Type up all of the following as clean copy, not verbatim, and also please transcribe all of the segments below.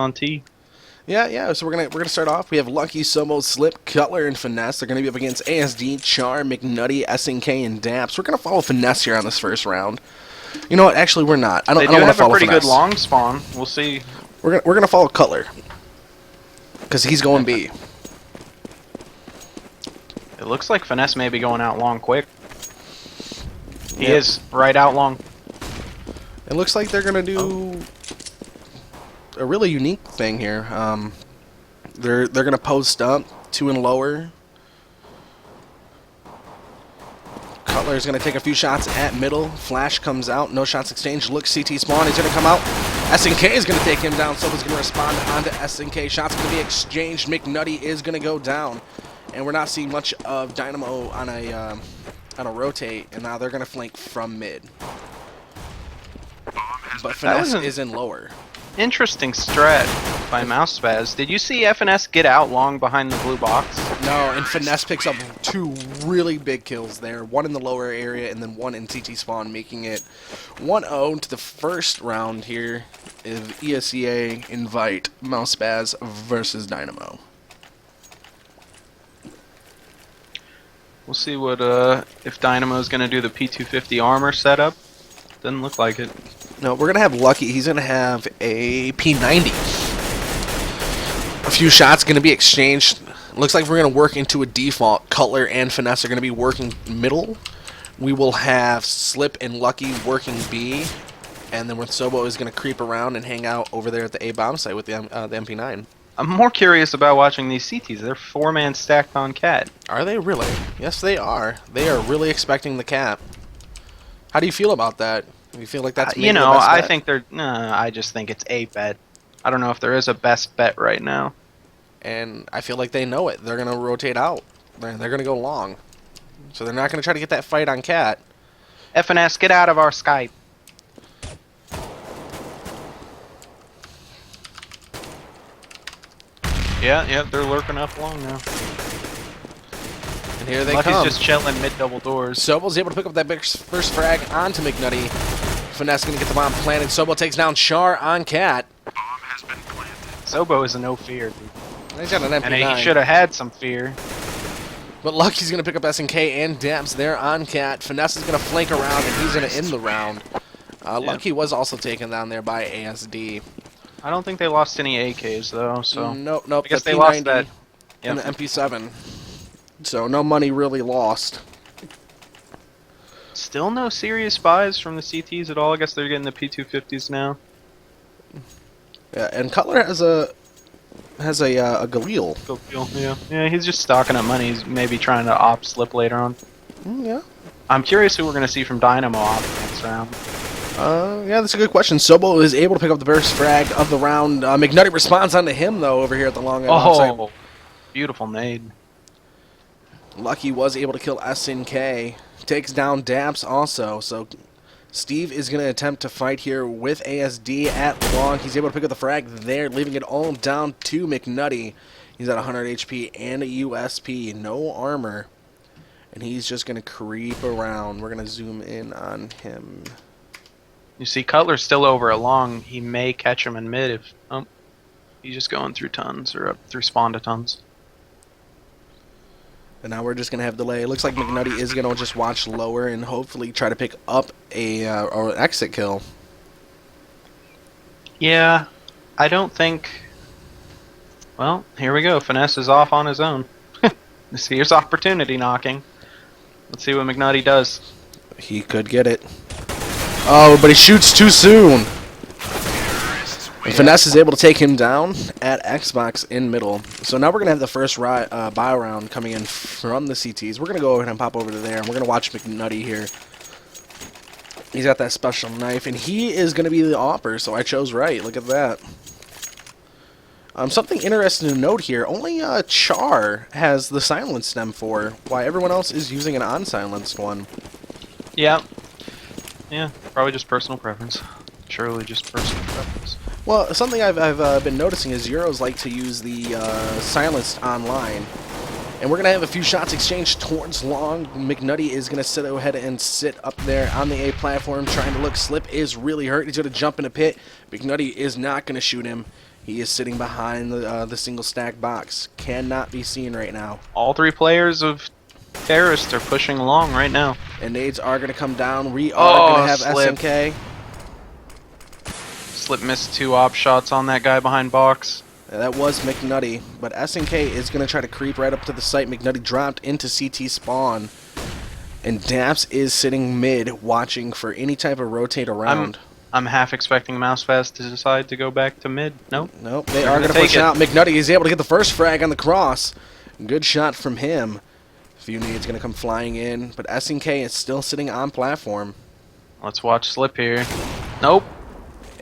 on T. Yeah. So we're gonna start off. We have Lucky, Somo, Slip, Cutler, and Finesse. They're gonna be up against ASD, Char, McNutty, SNK, and Daps. We're gonna follow Finesse here on this first round. You know what? Actually, we're not. I They don't do want to have a follow pretty Finesse. good long spawn. We'll see. We're gonna follow Cutler because he's going B. It looks like Finesse may be going out long quick. He Yep. is right out long. It looks like they're gonna do a really unique thing here. They're gonna post up 2 and lower. Cutler's gonna take a few shots at middle. Flash comes out, no shots exchanged. Look, CT spawn. He's gonna come out. SNK is gonna take him down. Soba's gonna respond onto SNK. Shots gonna be exchanged. McNutty is gonna go down, and we're not seeing much of Dynamo on a rotate. And now they're gonna flank from mid. But Finesse is in lower. Interesting strat by MouseSpaz. Did you see FNS get out long behind the blue box? No, and Finesse picks up 2 really big kills there. 1 in the lower area and then 1 in CT spawn, making it 1-0 to the first round here of ESEA-Invite MouseSpaz versus Dynamo. We'll see what if Dynamo's gonna do the P250 armor setup. Doesn't look like it. No, we're going to have Lucky. He's going to have a P90. A few shots going to be exchanged. Looks like we're going to work into a default. Cutler and Finesse are going to be working middle. We will have Slip and Lucky working B. And then with Sobo is going to creep around and hang out over there at the A bomb site with the MP9. I'm more curious about watching these CTs. They're 4-man stacked on Cat. Are they really? Yes, they are. They are really expecting the cap. How do you feel about that? Do you feel like that's maybe you know, the best I bet? think they're. I just think it's a bet. I don't know if there is a best bet right now. And I feel like they know it. They're going to rotate out. They're going to go long. So they're not going to try to get that fight on Cat. FNS, get out of our Skype. Yeah, they're lurking up long now. And here they Lucky's come. just chilling mid double doors. Sobo's able to pick up that big first frag onto McNutty. Finesse going to get the bomb planted. Sobo takes down Char on Cat. Sobo is a no fear, dude. He's got an And MP9. he should have had some fear. But Lucky's going to pick up SNK and Daps there on Cat. Finesse is going to flank around, and he's going to end the round. Lucky was also taken down there by ASD. I don't think they lost any AKs though, so Nope. I guess the they lost P90 that. and the MP7. So no money really lost. Still no serious buys from the CTs at all. I guess they're getting the P250s now. Yeah, and Cutler has a Galil. Go feel, yeah, he's just stocking up money. He's maybe trying to op slip later on. Yeah. I'm curious who we're going to see from Dynamo op next round. Yeah, that's a good question. Sobo is able to pick up the burst frag of the round. McNutty responds onto him, though, over here at the long end. Oh, beautiful nade. Lucky was able to kill SNK. Takes down Daps also. So Steve is going to attempt to fight here with ASD at long. He's able to pick up the frag there, leaving it all down to McNutty. He's at 100 HP and a USP. No armor. And he's just going to creep around. We're going to zoom in on him. You see Cutler's still over a long. He may catch him in mid if... Oh, he's just going through tons, or up through spawn to tons. And now we're just going to have delay. It looks like McNutty is going to just watch lower and hopefully try to pick up or an exit kill. Yeah, I don't think... Well, here we go. Finesse is off on his own. Here's opportunity knocking. Let's see what McNutty does. He could get it. Oh, but he shoots too soon. And Finesse is able to take him down at Xbox in middle. So now we're going to have the first buy round coming in from the CTs. We're going to go ahead and pop over to there, and we're going to watch McNutty here. He's got that special knife, and he is going to be the AWPer, so I chose right. Look at that. Something interesting to note here, only Char has the silenced M4, while everyone else is using an unsilenced one. Yeah. Yeah, probably just personal preference. Surely just personal preference. Well, something I've been noticing is Euros like to use the silenced online. And we're going to have a few shots exchanged towards long. McNutty is going to go ahead and sit up there on the A platform trying to look. Slip is really hurt. He's going to jump in a pit. McNutty is not going to shoot him. He is sitting behind the single stack box. Cannot be seen right now. All 3 players of Terrorist are pushing along right now. And nades are going to come down. We are going to have Slip. SNK. Slip missed 2 op shots on that guy behind box. That was McNutty, but SNK is going to try to creep right up to the site. McNutty dropped into CT spawn, and Daps is sitting mid watching for any type of rotate around. I'm half expecting MouseSpaz to decide to go back to mid. Nope. Nope, they are going to push out. McNutty is able to get the first frag on the cross. Good shot from him. Few nades going to come flying in, but SNK is still sitting on platform. Let's watch Slip here. Nope.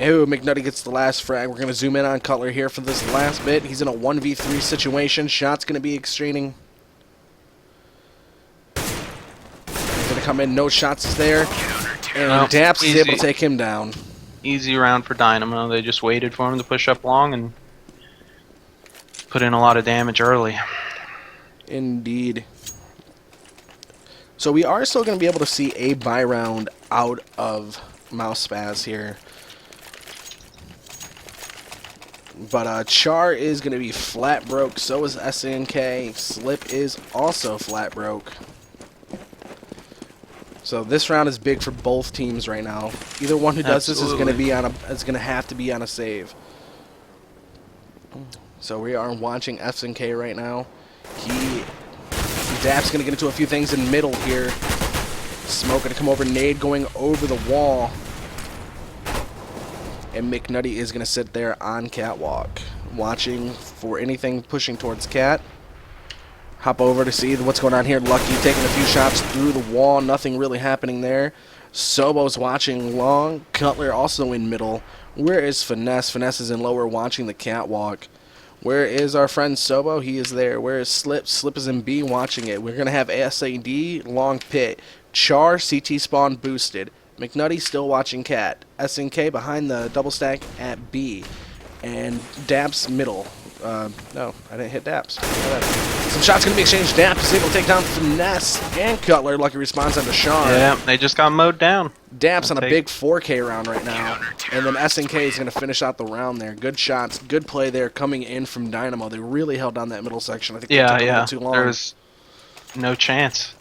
Ew, McNutty gets the last frag. We're going to zoom in on Cutler here for this last bit. He's in a 1v3 situation. Shot's going to be exchanging. He's going to come in. No shots is there. And Nope. Daps is Easy. able to take him down. Easy round for Dynamo. They just waited for him to push up long and put in a lot of damage early. Indeed. So we are still going to be able to see a buy round out of MouseSpaz here. But Char is going to be flat broke. So is SNK. Slip is also flat broke. So this round is big for both teams right now. Either one who does this is going to be on have to be on a save. So we are watching SNK right now. Dap's going to get into a few things in middle here. Smoke going to come over. Nade going over the wall. And McNutty is going to sit there on catwalk, watching for anything pushing towards Cat. Hop over to see what's going on here. Lucky taking a few shots through the wall. Nothing really happening there. Sobo's watching long. Cutler also in middle. Where is Finesse? Finesse is in lower watching the catwalk. Where is our friend Sobo? He is there. Where is Slip? Slip is in B watching it. We're going to have ASAD, long pit. Char, CT spawn boosted. McNutty still watching Cat. SNK behind the double stack at B. And Daps middle. No, I didn't hit Daps. Some shots going to be exchanged. Daps is able to take down Finesse and Cutler. Lucky response on Char. Yeah, they just got mowed down. Daps on a big 4K round right now. And then SNK is going to finish out the round there. Good shots, good play there coming in from Dynamo. They really held down that middle section. I think they took a little too long. There was no chance.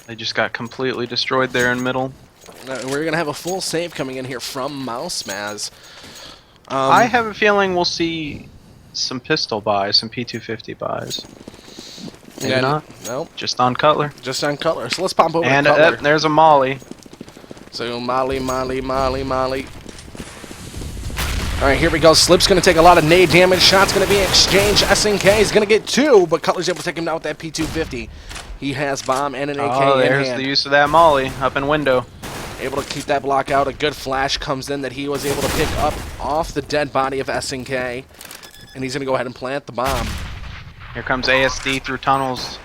They just got completely destroyed there in middle. We're going to have a full save coming in here from MouseSpaz. I have a feeling we'll see some pistol buys, some P250 buys. Maybe not. Nope. Just on Cutler. Just on Cutler. So let's pop over And to Cutler. there's a Molly. So Molly. Alright, here we go. Slip's going to take a lot of nade damage. Shot's going to be exchanged. SNK is going to get 2, but Cutler's able to take him down with that P250. He has bomb and an AK in there's hand. the use of that Molly up in window. Able to keep that block out. A good flash comes in that he was able to pick up off the dead body of SNK. And he's going to go ahead and plant the bomb. Here comes ASD through tunnels.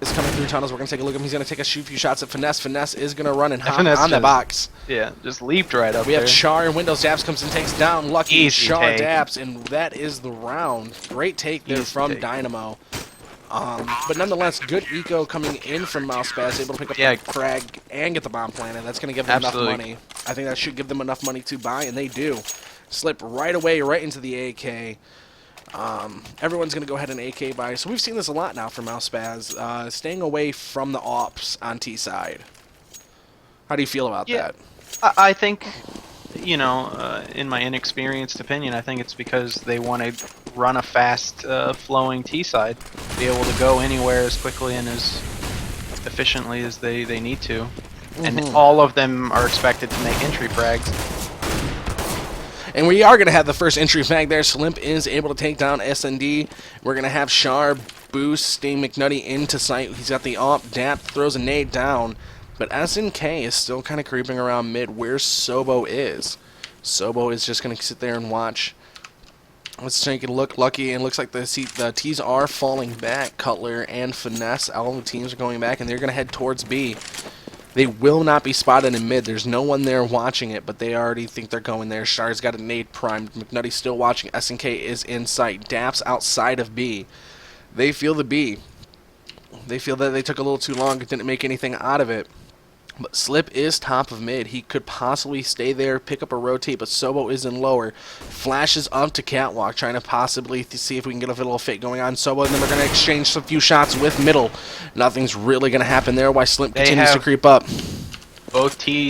Is coming through tunnels. We're going to take a look at him. He's going to take a few shots at Finesse. Finesse is going to run and hop on the box. Yeah, just leaped right up We there. have Char and Windows. Daps comes and takes down Lucky. Easy Char take. Daps, and that is the round. Great take there from Dynamo. But nonetheless, good eco coming in from MouseSpaz, able to pick up the frag and get the bomb planted. That's going to give them enough money. I think that should give them enough money to buy, and they do. Slip right away, right into the AK. Everyone's going to go ahead and AK buy. So we've seen this a lot now from MouseSpaz, staying away from the ops on T side. How do you feel about that? I think, you know, in my inexperienced opinion, I think it's because they want to run a fast flowing T side, be able to go anywhere as quickly and as efficiently as they need to. And all of them are expected to make entry frags. And we are going to have the first entry frag there. Slimp is able to take down SND. We're going to have Char boosting McNutty into sight. He's got the op. Dap throws a nade down. But SNK is still kind of creeping around mid where Sobo is. Sobo is just going to sit there and watch. Let's take a look. Lucky, and looks like the T's are falling back. Cutler and Finesse, all the teams are going back, and they're going to head towards B. They will not be spotted in mid. There's no one there watching it, but they already think they're going there. Char's got a nade primed. McNutty's still watching. SNK is in sight. Daps outside of B. They feel the B. They feel that they took a little too long. Didn't make anything out of it. But Slip is top of mid. He could possibly stay there, pick up a rotate, but Sobo is in lower. Flashes up to Catwalk, trying to possibly see if we can get a little fit going on Sobo, and then we're going to exchange a few shots with middle. Nothing's really going to happen there while Slip continues to creep up. Both CT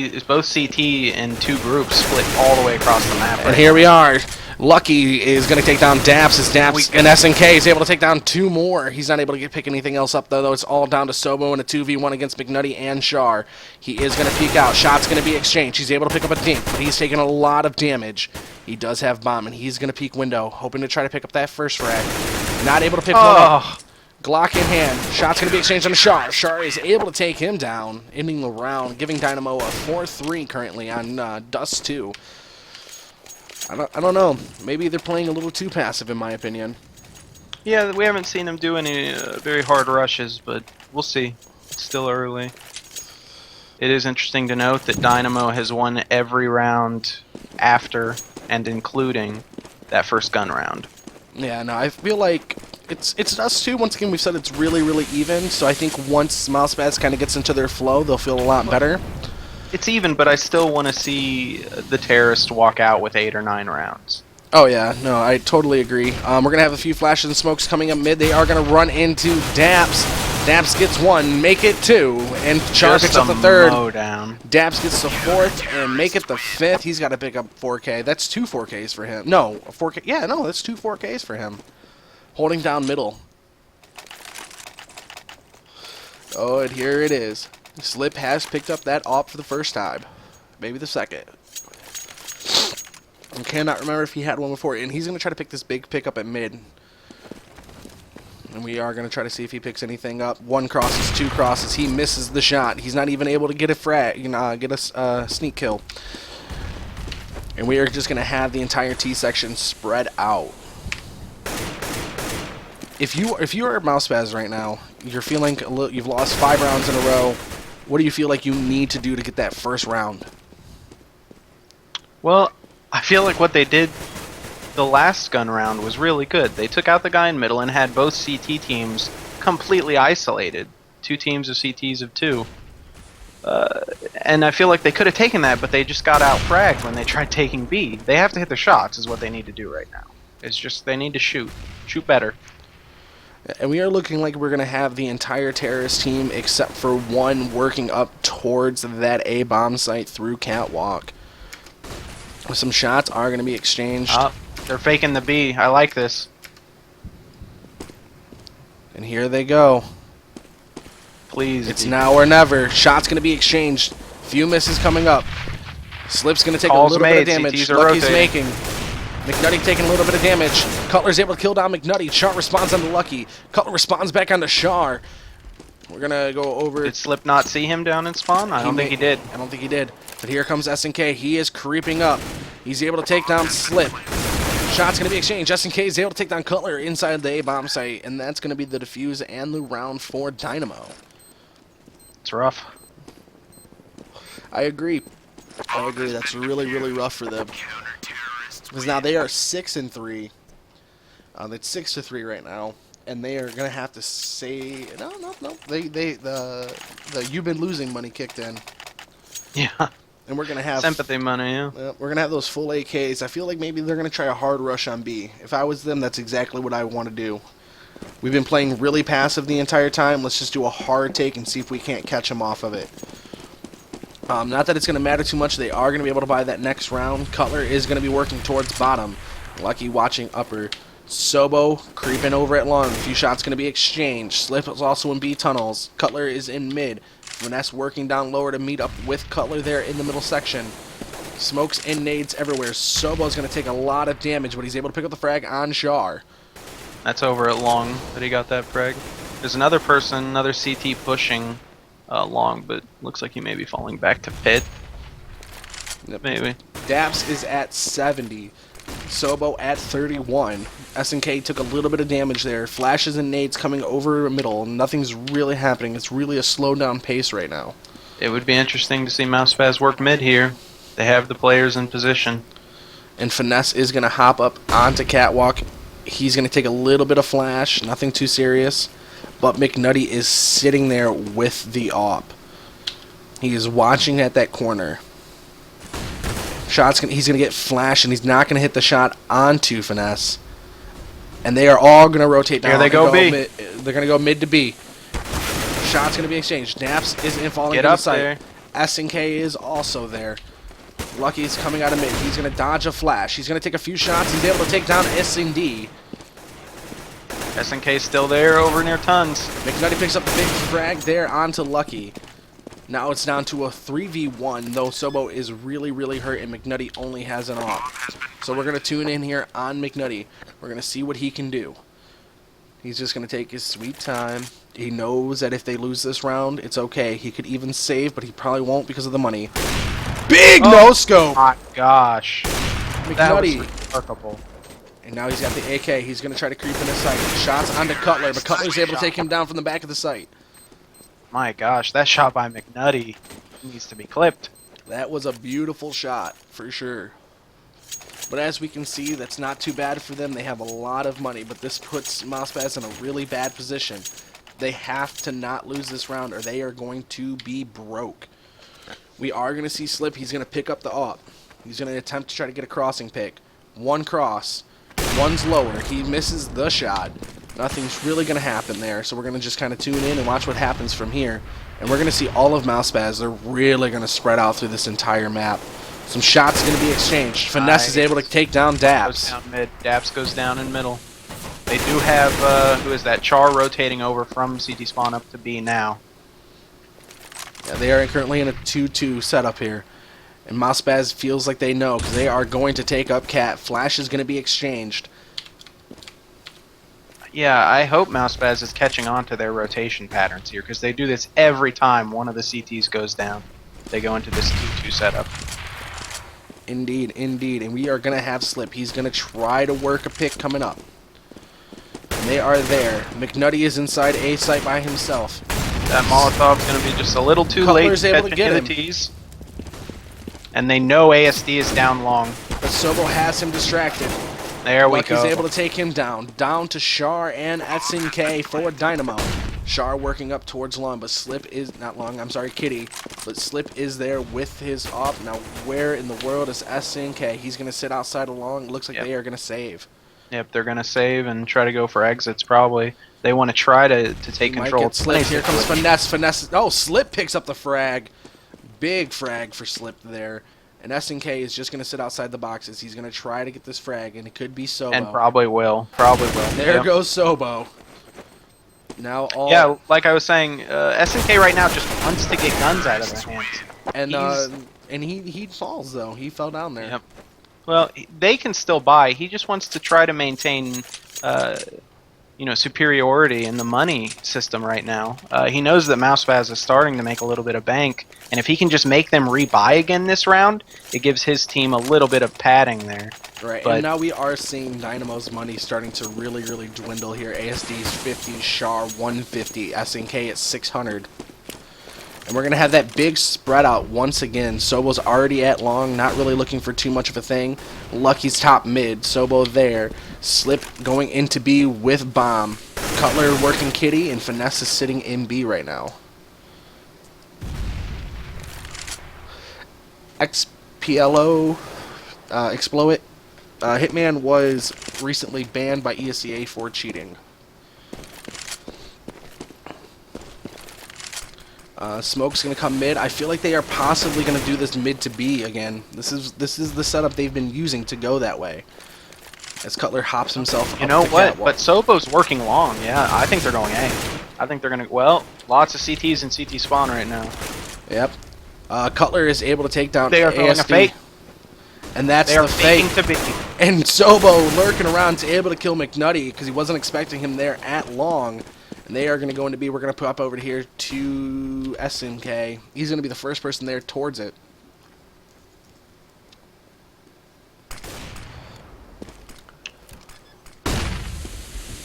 and 2 groups split all the way across the map. And here we are. Lucky is going to take down Daps as Daps and SNK is able to take down 2 more. He's not able to pick anything else up, though. It's all down to Sobo in a 2v1 against McNutty and Char. He is going to peek out. Shot's going to be exchanged. He's able to pick up a dink, but he's taking a lot of damage. He does have bomb, and he's going to peek window, hoping to try to pick up that first frag. Not able to pick one up. Glock in hand. Shot's going to be exchanged on Char. Char is able to take him down, ending the round, giving Dynamo a 4-3 currently on Dust 2. I don't know. Maybe they're playing a little too passive, in my opinion. Yeah, we haven't seen them do any very hard rushes, but we'll see. It's still early. It is interesting to note that Dynamo has won every round after and including that first gun round. Yeah, no, I feel like it's us too. Once again, we've said it's really, really even, so I think once MouseSpaz kind of gets into their flow, they'll feel a lot better. It's even, but I still want to see the terrorists walk out with 8 or 9 rounds. Oh yeah, no, I totally agree. We're going to have a few flashes and smokes coming up mid. They are going to run into Daps. Daps gets 1, make it 2, and Char picks up the 3rd. Down. Daps gets the 4th, and make it the 5th. He's got to pick up 4K. That's 2 4Ks for him. No, 4K. Yeah, no, that's 2 4Ks for him. Holding down middle. Oh, and here it is. Slip has picked up that AWP for the first time. Maybe the second. I cannot remember if he had one before. And he's going to try to pick this big pickup at mid. And we are going to try to see if he picks anything up. 1 crosses, 2 crosses. He misses the shot. He's not even able to get a get a sneak kill. And we are just going to have the entire T section spread out. If you are MouseSpaz right now, you're feeling you've lost 5 rounds in a row. What do you feel like you need to do to get that first round? Well, I feel like what they did the last gun round was really good. They took out the guy in middle and had both CT teams completely isolated. 2 teams of CTs of 2. And I feel like they could have taken that, but they just got out-fragged when they tried taking B. They have to hit their shots is what they need to do right now. It's just they need to shoot. Shoot better. And we are looking like we're going to have the entire terrorist team except for 1 working up towards that A bomb site through Catwalk. Some shots are going to be exchanged. They're faking the B. I like this. And here they go. Please. It's now or never. Shots going to be exchanged. Few misses coming up. Slip's going to take a little bit of damage. Lucky's making. McNutty taking a little bit of damage. Cutler's able to kill down McNutty. Char responds onto Lucky. Cutler responds back onto Char. We're going to go over. Did Slip not see him down in spawn? I don't think he did. I don't think he did. But here comes SNK. He is creeping up. He's able to take down Slip. Shot's going to be exchanged. SNK is able to take down Cutler inside the A-bomb site. And that's going to be the defuse and the round for Dynamo. It's rough. I agree. That's really, really rough for them. Because now they are 6-3. It's 6-3 right now, and they are gonna have to say no. The you've been losing money kicked in. Yeah. And we're gonna have sympathy money. Yeah. We're gonna have those full AKs. I feel like maybe they're gonna try a hard rush on B. If I was them, that's exactly what I want to do. We've been playing really passive the entire time. Let's just do a hard take and see if we can't catch them off of it. Not that it's going to matter too much. They are going to be able to buy that next round. Cutler is going to be working towards bottom. Lucky watching upper. Sobo creeping over at long. A few shots going to be exchanged. Slip is also in B tunnels. Cutler is in mid. Finesse working down lower to meet up with Cutler there in the middle section. Smokes and nades everywhere. Sobo is going to take a lot of damage, but he's able to pick up the frag on Char. That's over at long that he got that frag. There's another person, another CT pushing long, but looks like he may be falling back to pit. Yep. Maybe. Daps is at 70. Sobo at 31. SNK took a little bit of damage there. Flashes and nades coming over middle. Nothing's really happening. It's really a slow down pace right now. It would be interesting to see MouseSpaz work mid here. They have the players in position. And Finesse is going to hop up onto Catwalk. He's going to take a little bit of flash. Nothing too serious. But McNutty is sitting there with the AWP. He is watching at that corner. He's going to get flashed, and he's not going to hit the shot onto Finesse. And they are all going to rotate down. Here they go B. They're going to go mid to B. Shot's going to be exchanged. Daps isn't falling Get into up sight. there. SNK is also there. Lucky's coming out of mid. He's going to dodge a flash. He's going to take a few shots. He's able to take down S&D. SNK still there over near Tons. McNutty picks up the big frag there onto Lucky. Now it's down to a 3v1, though Sobo is really, really hurt, and McNutty only has an off. So we're going to tune in here on McNutty. We're going to see what he can do. He's just going to take his sweet time. He knows that if they lose this round, it's okay. He could even save, but he probably won't because of the money. Big no-scope! My gosh. That was McNutty. remarkable. And now he's got the AK. He's going to try to creep in his sight. Shots onto Cutler, but Cutler's able to take him down from the back of the sight. My gosh, that shot by McNutty needs to be clipped. That was a beautiful shot, for sure. But as we can see, that's not too bad for them. They have a lot of money, but this puts MouseSpaz in a really bad position. They have to not lose this round, or they are going to be broke. We are going to see Slip. He's going to pick up the AWP. He's going to attempt to try to get a crossing pick. One cross. One's lower. He misses the shot. Nothing's really going to happen there, so we're going to just kind of tune in and watch what happens from here. And we're going to see all of MouseSpaz. They're really going to spread out through this entire map. Some shots going to be exchanged. Finesse is able to take down Daps. Goes down mid. Daps goes down in middle. They do have, who is that? Char rotating over from CT spawn up to B now. Yeah, they are currently in a 2-2 setup here. And MouseSpaz feels like they know, because they are going to take up Cat. Flash is going to be exchanged. Yeah, I hope MouseSpaz is catching on to their rotation patterns here, because they do this every time one of the CTs goes down. They go into this 2-2 setup. Indeed, indeed. And we are going to have Slip. He's going to try to work a pick coming up. And they are there. McNutty is inside A site by himself. That Molotov's going to be just a little too Cutler's late able to get him. the tees. And they know ASD is down long. But Sobo has him distracted. There we Lucky's go. able to take him down. Down to Char and SNK for Dynamo. Char working up towards Long, but Slip is not Long. I'm sorry, Kitty. But Slip is there with his op. Now, where in the world is SNK? He's going to sit outside of Long. Looks like they are going to save. Yep, they're going to save and try to go for exits probably. They want to try to take control. Slip. Here comes Finesse. Finesse. Oh, Slip picks up the frag. Big frag for Slip there. And SNK is just going to sit outside the boxes. He's going to try to get this frag, and it could be Sobo. And probably will. Probably will. There goes Sobo. Now all... Yeah, like I was saying, SNK right now just wants to get guns out of their hands. And he falls, though. He fell down there. Yep. Well, they can still buy. He just wants to try to maintain, superiority in the money system right now. He knows that MouseSpaz is starting to make a little bit of bank, and if he can just make them rebuy again this round, it gives his team a little bit of padding there. Right, but and now we are seeing Dynamo's money starting to really, really dwindle here. ASD's 50, Char 150, SNK at 600. And we're going to have that big spread out once again. Sobo's already at Long, not really looking for too much of a thing. Lucky's top mid, Sobo there. Slip going into B with Bomb. Cutler working Kitty, and Finesse is sitting in B right now. XPLO, Exploit. Hitman was recently banned by ESEA for cheating. Smoke's gonna come mid. I feel like they are possibly gonna do this mid to B again. This is the setup they've been using to go that way. As Cutler hops himself up You know the what? catwalk. But Sobo's working long. Yeah, I think they're going A. I think they're gonna. Well, lots of CTs in CT spawn right now. Yep. Cutler is able to take down They are throwing a ASD. fake. And that's They are the fake. faking to B. And Sobo lurking around to able to kill McNutty because he wasn't expecting him there at Long. And they are going to go into B. We're going to pop over here to SNK. He's going to be the first person there towards it.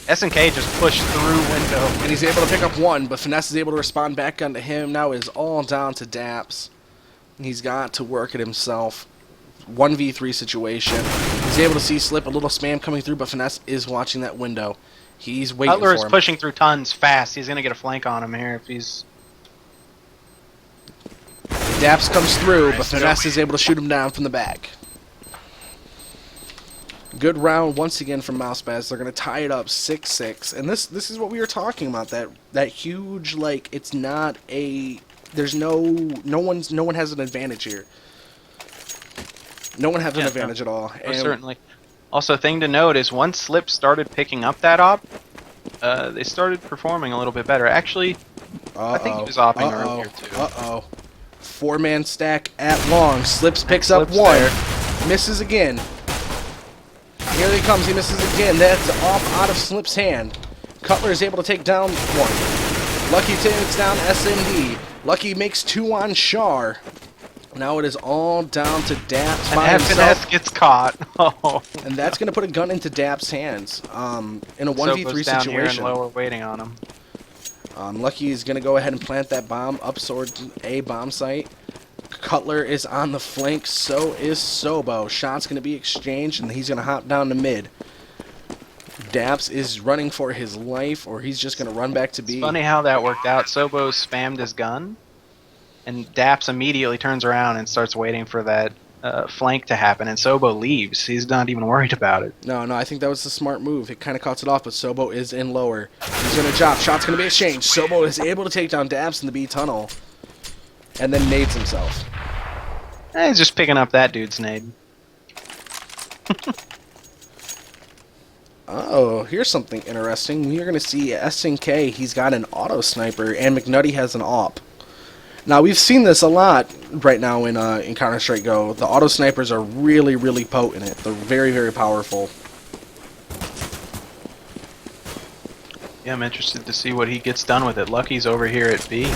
SNK just pushed through window. And he's able to pick up one, but Finesse is able to respond back onto him. Now it is all down to Daps. And he's got to work it himself. 1v3 situation. He's able to see Slip, a little spam coming through, but Finesse is watching that window. He's waiting Cutler for is him. pushing through tons fast. He's gonna get a flank on him here if he's. Daps comes through, but Nice Finesse job. is able to shoot him down from the back. Good round once again from MouseSpaz. They're gonna tie it up 6-6, and this is what we were talking about. That huge, like, it's not a. There's no one has an advantage here. No one has an advantage at all. Most And certainly. Also, thing to note is once Slip started picking up that op, they started performing a little bit better. Actually, I think he was opping earlier too. Uh-oh. 4-man stack at long. Slips picks Slips up one. there. Misses again. Here he comes. He misses again. That's off out of Slip's hand. Cutler is able to take down one. Lucky takes down SND. Lucky makes 2 on Char. Now it is all down to Daps And by Finesse himself. gets caught. Oh. And that's going to put a gun into Daps' hands in a 1v3 Sobo's down here and situation. lower waiting on him. Lucky is going to go ahead and plant that bomb up towards a bomb site. Cutler is on the flank, so is Sobo. Shot's going to be exchanged, and he's going to hop down to mid. Daps is running for his life, or he's just going to run back to B. It's funny how that worked out. Sobo spammed his gun, and Daps immediately turns around and starts waiting for that flank to happen, and Sobo leaves. He's not even worried about it. No, I think that was the smart move. It kind of cuts it off, but Sobo is in lower. He's going to drop. Shot's going to be exchanged. Sobo is able to take down Daps in the B tunnel, and then nades himself. He's just picking up that dude's nade. Oh, here's something interesting. We're going to see SNK, he's got an auto sniper, and McNutty has an AWP. Now, we've seen this a lot right now in Counter-Strike Go. The auto snipers are really, really potent. They're very, very powerful. Yeah, I'm interested to see what he gets done with it. Lucky's over here at B.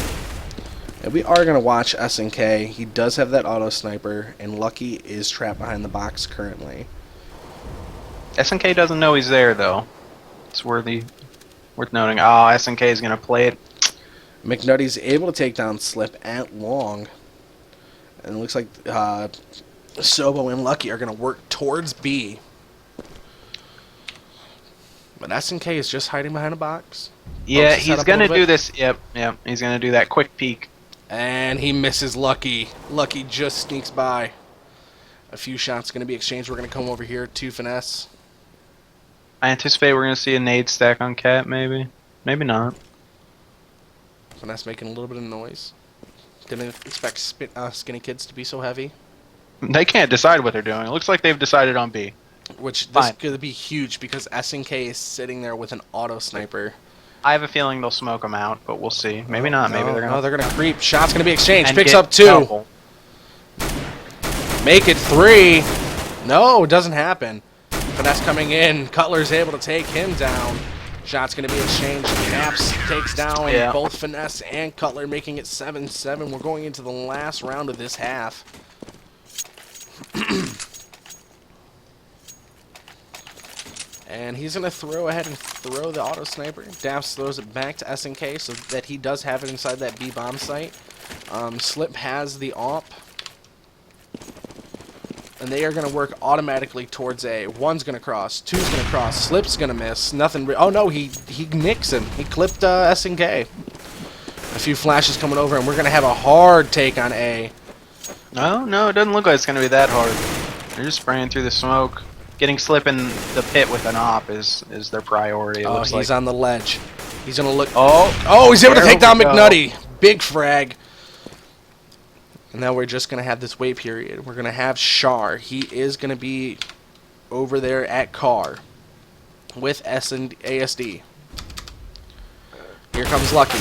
And we are going to watch SNK. He does have that auto sniper, and Lucky is trapped behind the box currently. SNK doesn't know he's there, though. It's worth noting. Oh, SNK is going to play it. McNutty's able to take down Slip at long. And it looks like Sobo and Lucky are going to work towards B. But SNK is just hiding behind a box. Yeah, Bumps his head he's up a going to little do bit. this. Yep. He's going to do that quick peek. And he misses Lucky. Lucky just sneaks by. A few shots going to be exchanged. We're going to come over here to Finesse. I anticipate we're going to see a nade stack on Cat, maybe. Maybe not. Finesse making a little bit of noise. Didn't expect Skinny Kids to be so heavy. They can't decide what they're doing. It looks like they've decided on B. Which this Fine. is going to be huge because SNK is sitting there with an auto sniper. I have a feeling they'll smoke them out, but we'll see. Maybe not. Maybe they're No, going they're going to creep. Shot's going to be exchanged. and Picks get up 2. double. Make it 3. No, it doesn't happen. Finesse coming in. Cutler's able to take him down. Shot's going to be exchanged. Naps takes down both Finesse and Cutler, making it 7-7. We're going into the last round of this half. And he's going to throw ahead and throw the auto sniper. Daps throws it back to SNK so that he does have it inside that B bomb site. Slip has the AWP. And they are going to work automatically towards A. 1's going to cross. 2's going to cross. Slip's going to miss. Nothing. Oh no, he nicks him. He clipped SNK. A few flashes coming over, and we're going to have a hard take on A. No, it doesn't look like it's going to be that hard. They're just spraying through the smoke. Getting Slip in the pit with an AWP is their priority. It looks He's like. on the ledge. He's going to look. Oh, He's able to there take down we go. McNutty. Big frag. And now we're just going to have this wait period. We're going to have Char. He is going to be over there at Car with S and ASD. Here comes Lucky.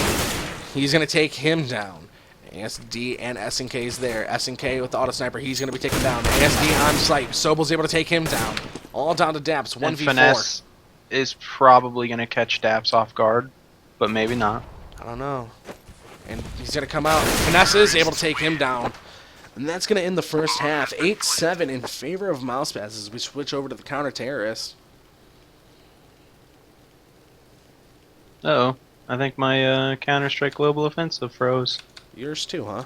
He's going to take him down. ASD and SNK is there. SNK with the auto sniper. He's going to be taken down. ASD on site. Sobel's able to take him down. All down to Daps. 1v4. And Finesse is probably going to catch Daps off guard, but maybe not. I don't know. And he's going to come out. Finesse is able to take him down. And that's going to end the first half. 8-7 in favor of MouseSpaz as we switch over to the counter-terrorist. Uh-oh. I think my Counter-Strike Global Offensive froze. Yours too, huh?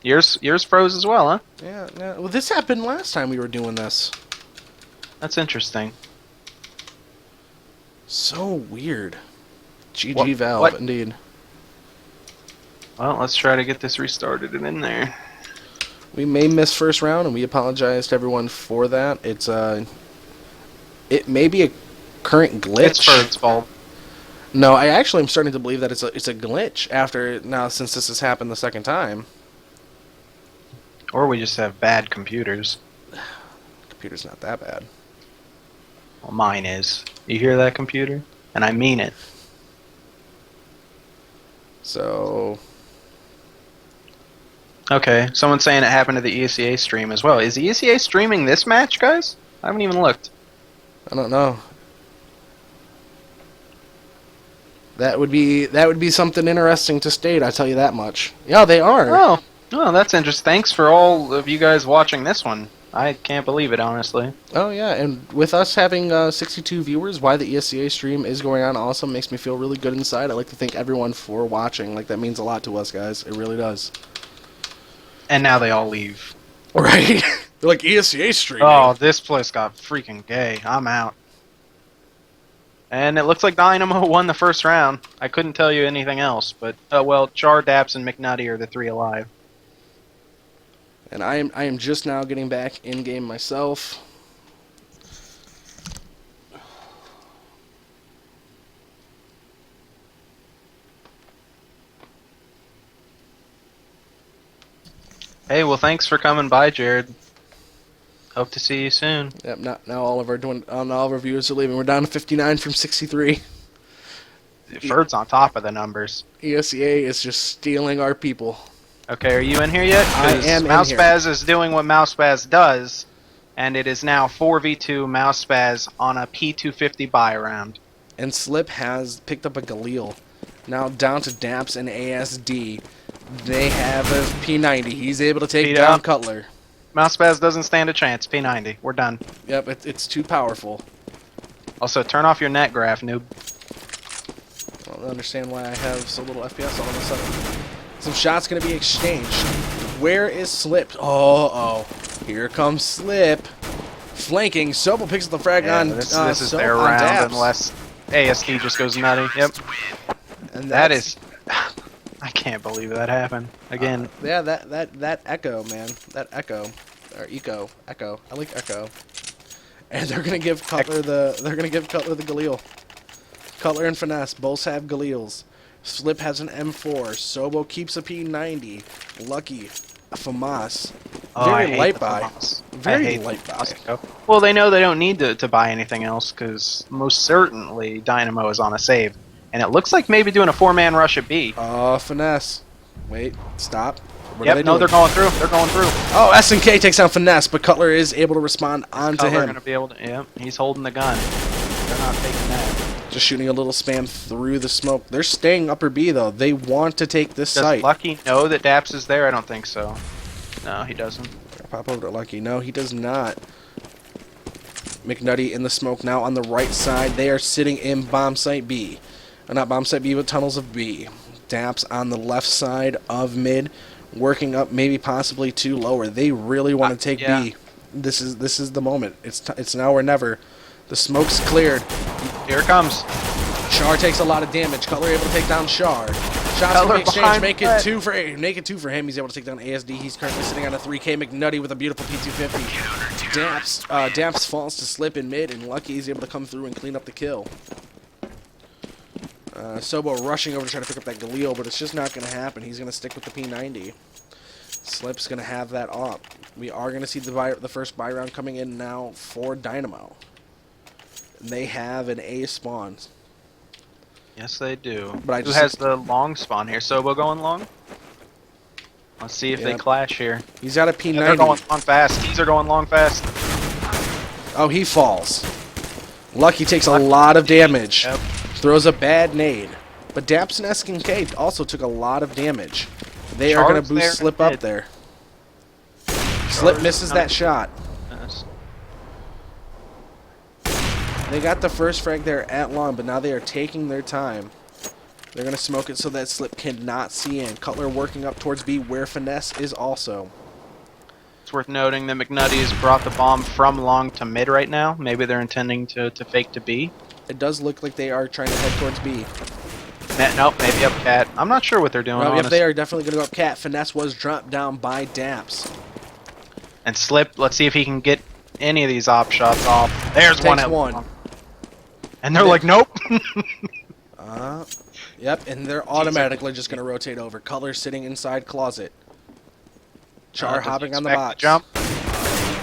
Yours froze as well, huh? Yeah. Well, this happened last time we were doing this. That's interesting. So weird. GG Valve, what? indeed. Well, let's try to get this restarted and in there. We may miss first round, and we apologize to everyone for that. It may be a current glitch. It's Bird's fault. No, I actually am starting to believe that it's a glitch after now since this has happened the second time. Or we just have bad computers. Computer's not that bad. Well, mine is. You hear that, computer? And I mean it. So Okay, someone's saying it happened to the ESEA stream as well. Is the ESEA streaming this match, guys? I haven't even looked. I don't know. That would be something interesting to state. I tell you that much. Yeah, they are. Oh, that's interesting. Thanks for all of you guys watching this one. I can't believe it, honestly. Oh yeah, and with us having 62 viewers, why the ESEA stream is going on also makes me feel really good inside. I'd like to thank everyone for watching. Like, that means a lot to us, guys. It really does. And now they all leave. Right? They're like, ESEA streaming. Oh, this place got freaking gay. I'm out. And it looks like Dynamo won the first round. I couldn't tell you anything else, but well, Char, Daps, and McNutty are the 3 alive. And I am just now getting back in game myself. Hey, well, thanks for coming by, Jared. Hope to see you soon. Yep. Now all of our viewers are leaving. We're down to 59 from 63. Bird's on top of the numbers. ESEA is just stealing our people. Okay, are you in here yet? I am in here. MouseSpaz is doing what MouseSpaz does, and it is now 4v2 MouseSpaz on a P250 buy round. And Slip has picked up a Galil. Now down to Daps and ASD. They have a P90. He's able to take down Cutler. MouseSpaz doesn't stand a chance. P90. We're done. Yep, it's too powerful. Also, turn off your net graph, noob. I don't understand why I have so little FPS all of a sudden. Some shots going to be exchanged. Where is Slip? Oh. Here comes Slip. Flanking. Sobel picks up the frag on this is their round Daps. unless ASD just goes nutty. Yep. And that is... I can't believe that happened. Again. Yeah, that echo, man. That echo. Or echo. Echo. I like echo. And they're going to give Cutler the Galil. Cutler and Finesse both have Galils. Slip has an M4. Sobo keeps a P90. Lucky, a FAMAS. Very light buy. Very light buy. Well, they know they don't need to buy anything else because most certainly Dynamo is on a save. And it looks like maybe doing a 4-man rush at B. Finesse. Wait, stop. What are they doing? They're going through. They're going through. Oh, SNK takes down Finesse, but Cutler is able to respond onto him. Gonna be able to, yep, he's holding the gun. They're not taking that. Just shooting a little spam through the smoke. They're staying upper B, though. They want to take this site. Does Lucky know that Daps is there? I don't think so. No, he doesn't. Pop over to Lucky. No, he does not. McNutty in the smoke now on the right side. They are sitting in bomb site B. Not bomb site B, but tunnels of B. Daps on the left side of mid, working up maybe possibly to lower. They really want to take B. This is the moment. It's now or never. The smoke's cleared. Here it comes. Char takes a lot of damage. Cutler able to take down Char. Shots from the exchange make it two for him. He's able to take down ASD. He's currently sitting on a 3K. McNutty with a beautiful P250. Daps falls to Slip in mid, and Lucky is able to come through and clean up the kill. Sobo rushing over to try to pick up that Galil, but it's just not going to happen. He's going to stick with the P90. Slip's going to have that up. We are going to see the first buy round coming in now for Dynamo. They have an A spawn. Yes, they do. But who has the long spawn here? Sobo going long? Let's see if they clash here. He's got a P90. Yeah, they're going long fast. Tees are going long fast. Oh, he falls. Lucky takes a lot of damage. Yep. Throws a bad nade. But Daps and SNK also took a lot of damage. They are going to boost Slip up there. Slip misses that shot. Yes. They got the first frag there at long, but now they are taking their time. They're going to smoke it so that Slip cannot see in. Cutler working up towards B, where Finesse is also. It's worth noting that McNutty has brought the bomb from long to mid right now. Maybe they're intending to fake to B. It does look like they are trying to head towards B. Nope, maybe up cat. I'm not sure what they're doing. Well, if they are definitely going to go up cat. Finesse was dropped down by Daps. And Slip, let's see if he can get any of these op shots off. There's Takes one. one. And they're like, nope. Yep, and they're automatically just going to rotate over. Color sitting inside closet. Char hopping on the box. Jump.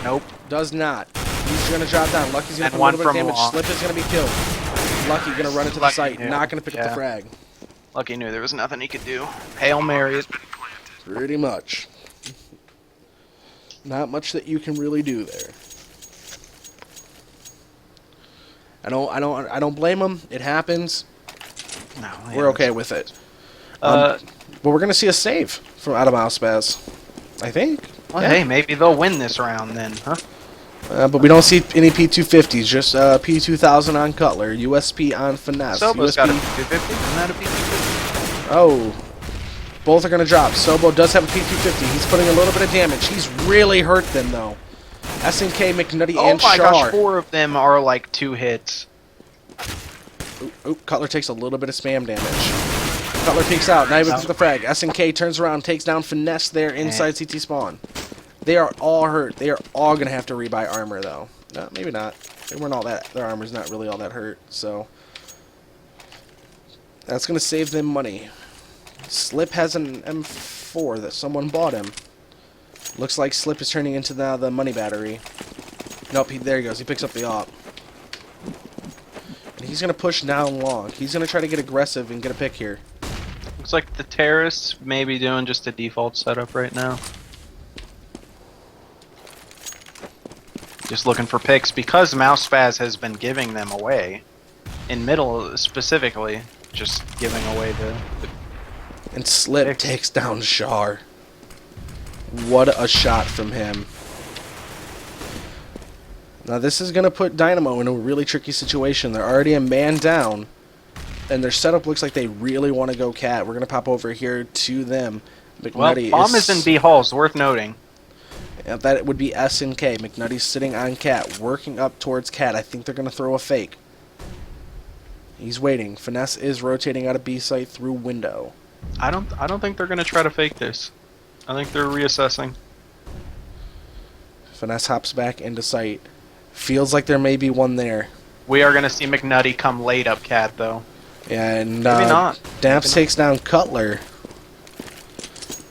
Nope. Does not. He's going to drop down. Lucky's going to And put a little bit of one from damage. long. Slip is going to be killed. Lucky going to run into the Lucky site. knew. Not going to pick up the Yeah. frag. Lucky knew there was nothing he could do. Hail Mary it. Pretty much. Not much that you can really do there. I don't blame him. It happens. No, We're okay with it. But we're gonna see a save from out of MouseSpaz, I think. Well, Yeah. hey, maybe they'll win this round then, huh? But we don't see any P250s, just P2000 on Cutler, USP on Finesse. Sobo's got a USP P250. Isn't that a P250? Oh. Both are going to drop. Sobo does have a P250. He's putting a little bit of damage. He's really hurt them, though. SNK, McNutty, Oh and my Char. gosh, 4 of them are like 2 hits. Oop, Cutler takes a little bit of spam damage. Cutler peeks out. Now he looks at the frag. SNK turns around, takes down Finesse there inside CT spawn. They are all hurt. They are all going to have to rebuy armor, though. No, maybe not. They weren't all that. Their armor's not really all that hurt, so that's going to save them money. Slip has an M4 that someone bought him. Looks like Slip is turning into the money battery. Nope, there he goes. He picks up the op. And he's going to push down long. He's going to try to get aggressive and get a pick here. Looks like the terrorists may be doing just a default setup right now. Just looking for picks because MouseSpaz has been giving them away. In middle specifically, just giving away the And Slip picks. takes down Char. What a shot from him. Now this is going to put Dynamo in a really tricky situation. They're already a man down. And their setup looks like they really want to go cat. We're going to pop over here to them. Well, McNutty bomb is in B halls, worth noting. Yeah, that would be SNK. McNutty's sitting on cat, working up towards cat. I think they're going to throw a fake. He's waiting. Finesse is rotating out of B site through window. I don't think they're gonna try to fake this. I think they're reassessing. Finesse hops back into sight. Feels like there may be one there. We are gonna see McNutty come late up cat though. And Maybe not. Daps takes down Cutler.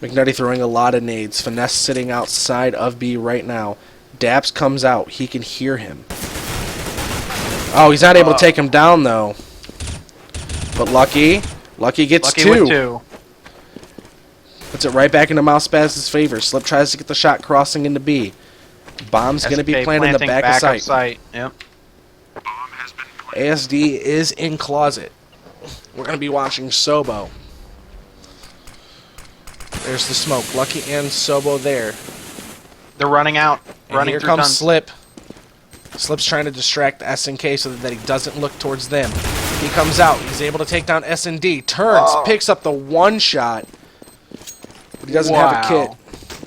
McNutty throwing a lot of nades. Finesse sitting outside of B right now. Daps comes out. He can hear him. Oh, he's not able to take him down though. But Lucky gets Lucky two. with 2. Puts it right back into MouseSpaz's favor. Slip tries to get the shot crossing into B. Bomb's going to be SK planted in the planting back of sight. Yep. ASD is in closet. We're going to be watching Sobo. There's the smoke. Lucky and Sobo there. They're running out. And Running here through comes tons. Slip. Slip's trying to distract SNK so that he doesn't look towards them. He comes out. He's able to take down SND. Turns. Picks up the one shot. But he doesn't have a kit. Wow.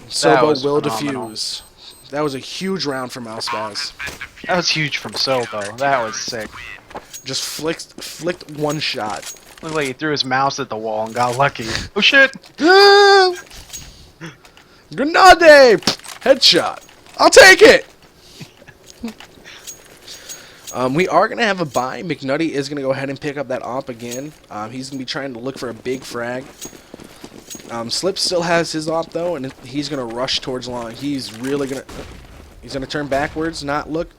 Sobo was will phenomenal. defuse. That was a huge round for MouseSpaz. That was huge from Sobo. That was sick. Just flicked one shot. Looked like he threw his mouse at the wall and got lucky. Oh shit! Grenade! Headshot. I'll take it! We are going to have a buy. McNutty is going to go ahead and pick up that op again. He's going to be trying to look for a big frag. Slip still has his op though, and he's going to rush towards long. He's really going to... He's going to turn backwards, not look.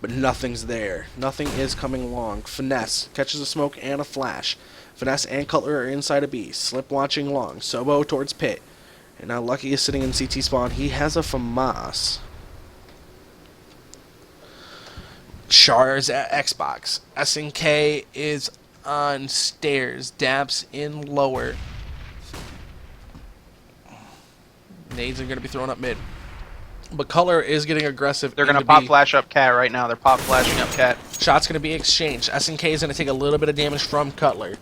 But nothing's there. Nothing is coming along. Finesse catches a smoke and a flash. Finesse and Cutler are inside a B. Slip watching long. Sobo towards pit. And now Lucky is sitting in CT spawn. He has a FAMAS. Char is at Xbox. SNK is on stairs. Daps in lower. Nades are going to be thrown up mid. But Color is getting aggressive. They're gonna into pop B. flash up cat right now. They're pop flashing up cat. Shot's going to be exchanged. SNK is going to take a little bit of damage from Cutler.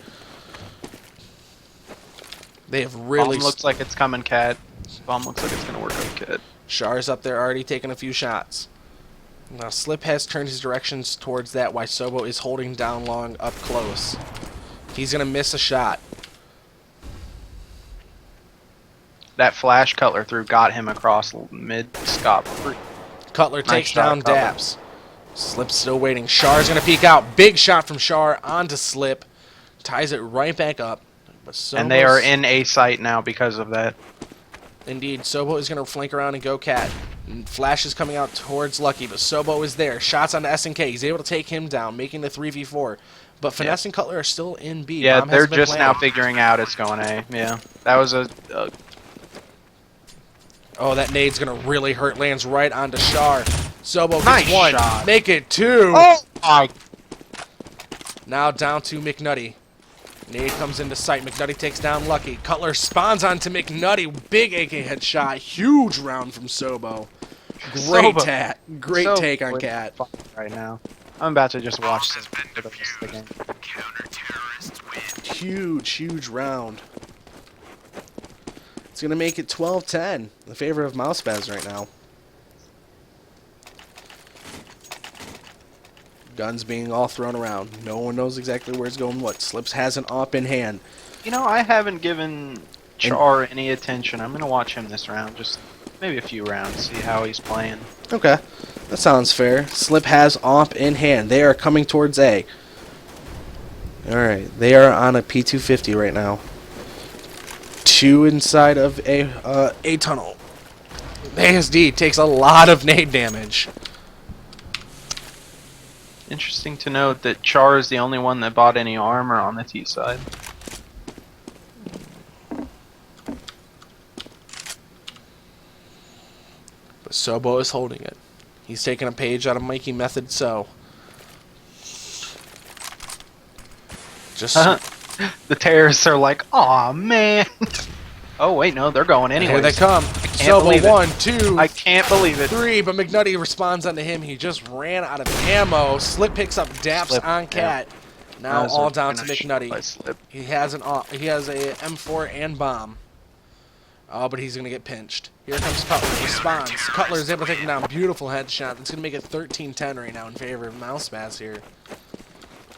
They have really... Bomb looks like it's coming cat. Bomb looks like it's gonna work out cat. Char's up there already taking a few shots. Now Slip has turned his directions towards that while Sobo is holding down long up close. He's going to miss a shot. that flash Cutler threw got him across mid scop. Cutler Nice takes shot, down Cutler. Daps. Slip's still waiting. Char's going to peek out. Big shot from Char onto Slip. Ties it right back up. But And they are Sobo's- in A site now because of that. Indeed, Sobo is going to flank around and go Cat. And Flash is coming out towards Lucky, but Sobo is there. Shots onto SNK. He's able to take him down, making the 3v4. But Finesse and Cutler are still in B. Yeah, Bomb they're hasn't been just now planted. figuring out it's going A. Yeah, that was a Oh, that nade's going to really hurt. Lands right onto Char. Sobo gets Nice one. shot. Make it two. oh my. Now down to McNutty. Nade comes into sight. McNutty takes down Lucky. Cutler spawns onto McNutty. Big AK headshot. Huge round from Sobo. Great Sobo. tat. Great So take on with Cat. fun right now. I'm about to just watch this bit of this again. Huge round. It's going to make it 12-10 in favor of MouseSpaz right now. Guns being all thrown around. No one knows exactly where it's going. What? Slips has an op in hand. You know, I haven't given Char any attention. I'm gonna watch him this round, just maybe a few rounds, see how he's playing. Okay. That sounds fair. Slip has op in hand. They are coming towards A. Alright. They are on a P250 right now. Two inside of A tunnel. ASD takes a lot of nade damage. Interesting to note that Char is the only one that bought any armor on the T side. But Sobo is holding it. He's taking a page out of Mikey Method So. Just The terrorists are like, aw man. Oh wait, no, they're going anyway. here they come. can't believe Sobo it. 1, 2, I can't believe it. 3, but McNutty responds onto him. He just ran out of ammo. Slip picks up Daps Slip, on yeah. Cat. Now That was all a down to nice shot by McNutty. Slip. He has a M4 and bomb. Oh, but he's gonna get pinched. Here comes Cutler. Responds. Cutler is able to take him down. Beautiful headshot. That's gonna make it 13-10 right now in favor of MouseSpaz here.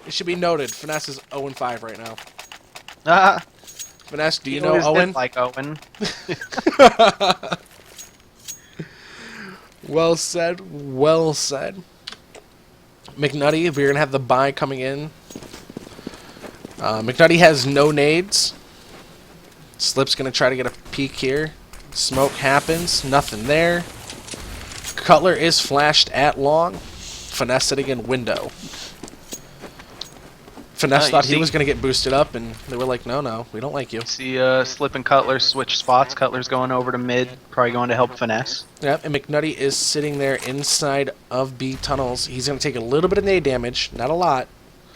It should be noted, Finesse is 0-5 right now. Ah, Finesse, do you he know always did Owen? like Owen. Well said. Well said. McNutty, we're gonna have the buy coming in. McNutty has no nades. Slip's gonna try to get a peek here. Smoke happens. Nothing there. Cutler is flashed at long. Finesse sitting in window. Finesse you thought he see- was gonna get boosted up, and they were like, "No, we don't like you." See, Slip and Cutler switch spots. Cutler's going over to mid, probably going to help Finesse. Yep, and McNutty is sitting there inside of B tunnels. He's gonna take a little bit of nade damage, not a lot.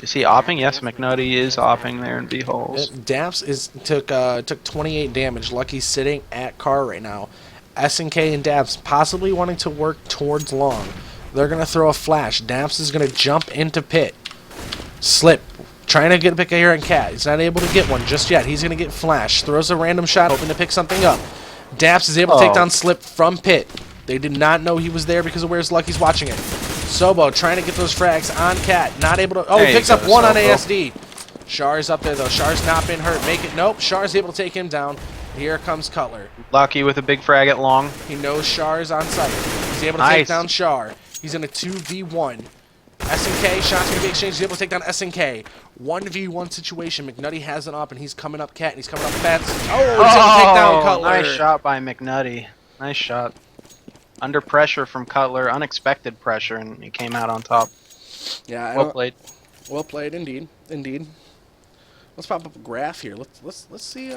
Is he opping? Yes, McNutty is opping there in B holes. Daps took 28 damage. Lucky's sitting at car right now. SNK and Daps possibly wanting to work towards long. They're gonna throw a flash. Daps is gonna jump into pit. Slip trying to get a pick here on Cat. He's not able to get one just yet. He's gonna get flash. Throws a random shot, hoping to pick something up. Daps is able to take Oh. down Slip from pit. They did not know he was there because of where's Lucky's watching it. Sobo trying to get those frags on Cat. Not able to. Oh, There he you picks up go, one on Sobo. ASD. Char's up there though. Char's not been hurt. Make it. Nope. Char's able to take him down. Here comes Cutler. Lucky with a big frag at long. He knows Char's on site. He's able to take Nice. down Char. He's in a 2v1. SNK, shots gonna be exchanged. He's able to take down SNK. 1v1 situation. McNutty has it up, and he's coming up Cat, and he's coming up fast. Oh, he's able to take down Cutler. Nice shot by McNutty. Nice shot. Under pressure from Cutler, unexpected pressure, and he came out on top. Yeah, I Well don't- played. well played, indeed, indeed. Let's pop up a graph here. Let's see.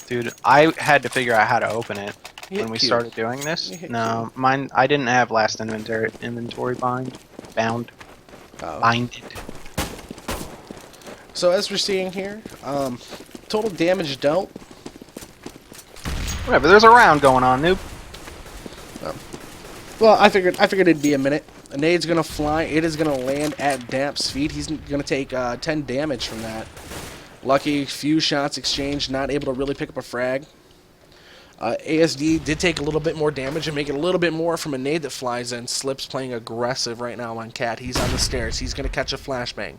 Dude, I had to figure out how to open it You hit when we Q. started doing this. You hit No, mine. I didn't have last inventory bound. Oh. Binded. So as we're seeing here, total damage dealt. Whatever. There's a round going on, noob. Well, I figured it'd be a minute. A nade's gonna fly. It is gonna land at Damp's feet. He's gonna take 10 damage from that. Lucky, few shots exchanged, not able to really pick up a frag. ASD did take a little bit more damage and make it a little bit more from a nade that flies in. Slip's playing aggressive right now on Cat. He's on the stairs. He's gonna catch a flashbang.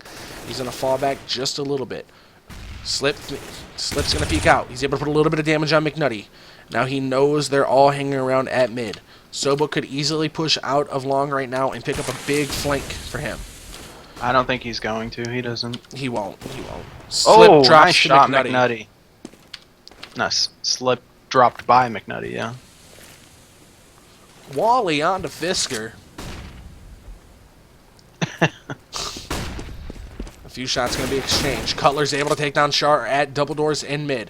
He's gonna fall back just a little bit. Slip's going to peek out. He's able to put a little bit of damage on McNutty. Now he knows they're all hanging around at mid. Sobo could easily push out of long right now and pick up a big flank for him. I don't think he's going to. He doesn't. He won't. He won't. Slip Oh, drops nice to shot, McNutty. McNutty. No, Slip dropped by McNutty, yeah. Wally on to Fisker. A few shots going to be exchanged. Cutler's able to take down Char at double doors in mid.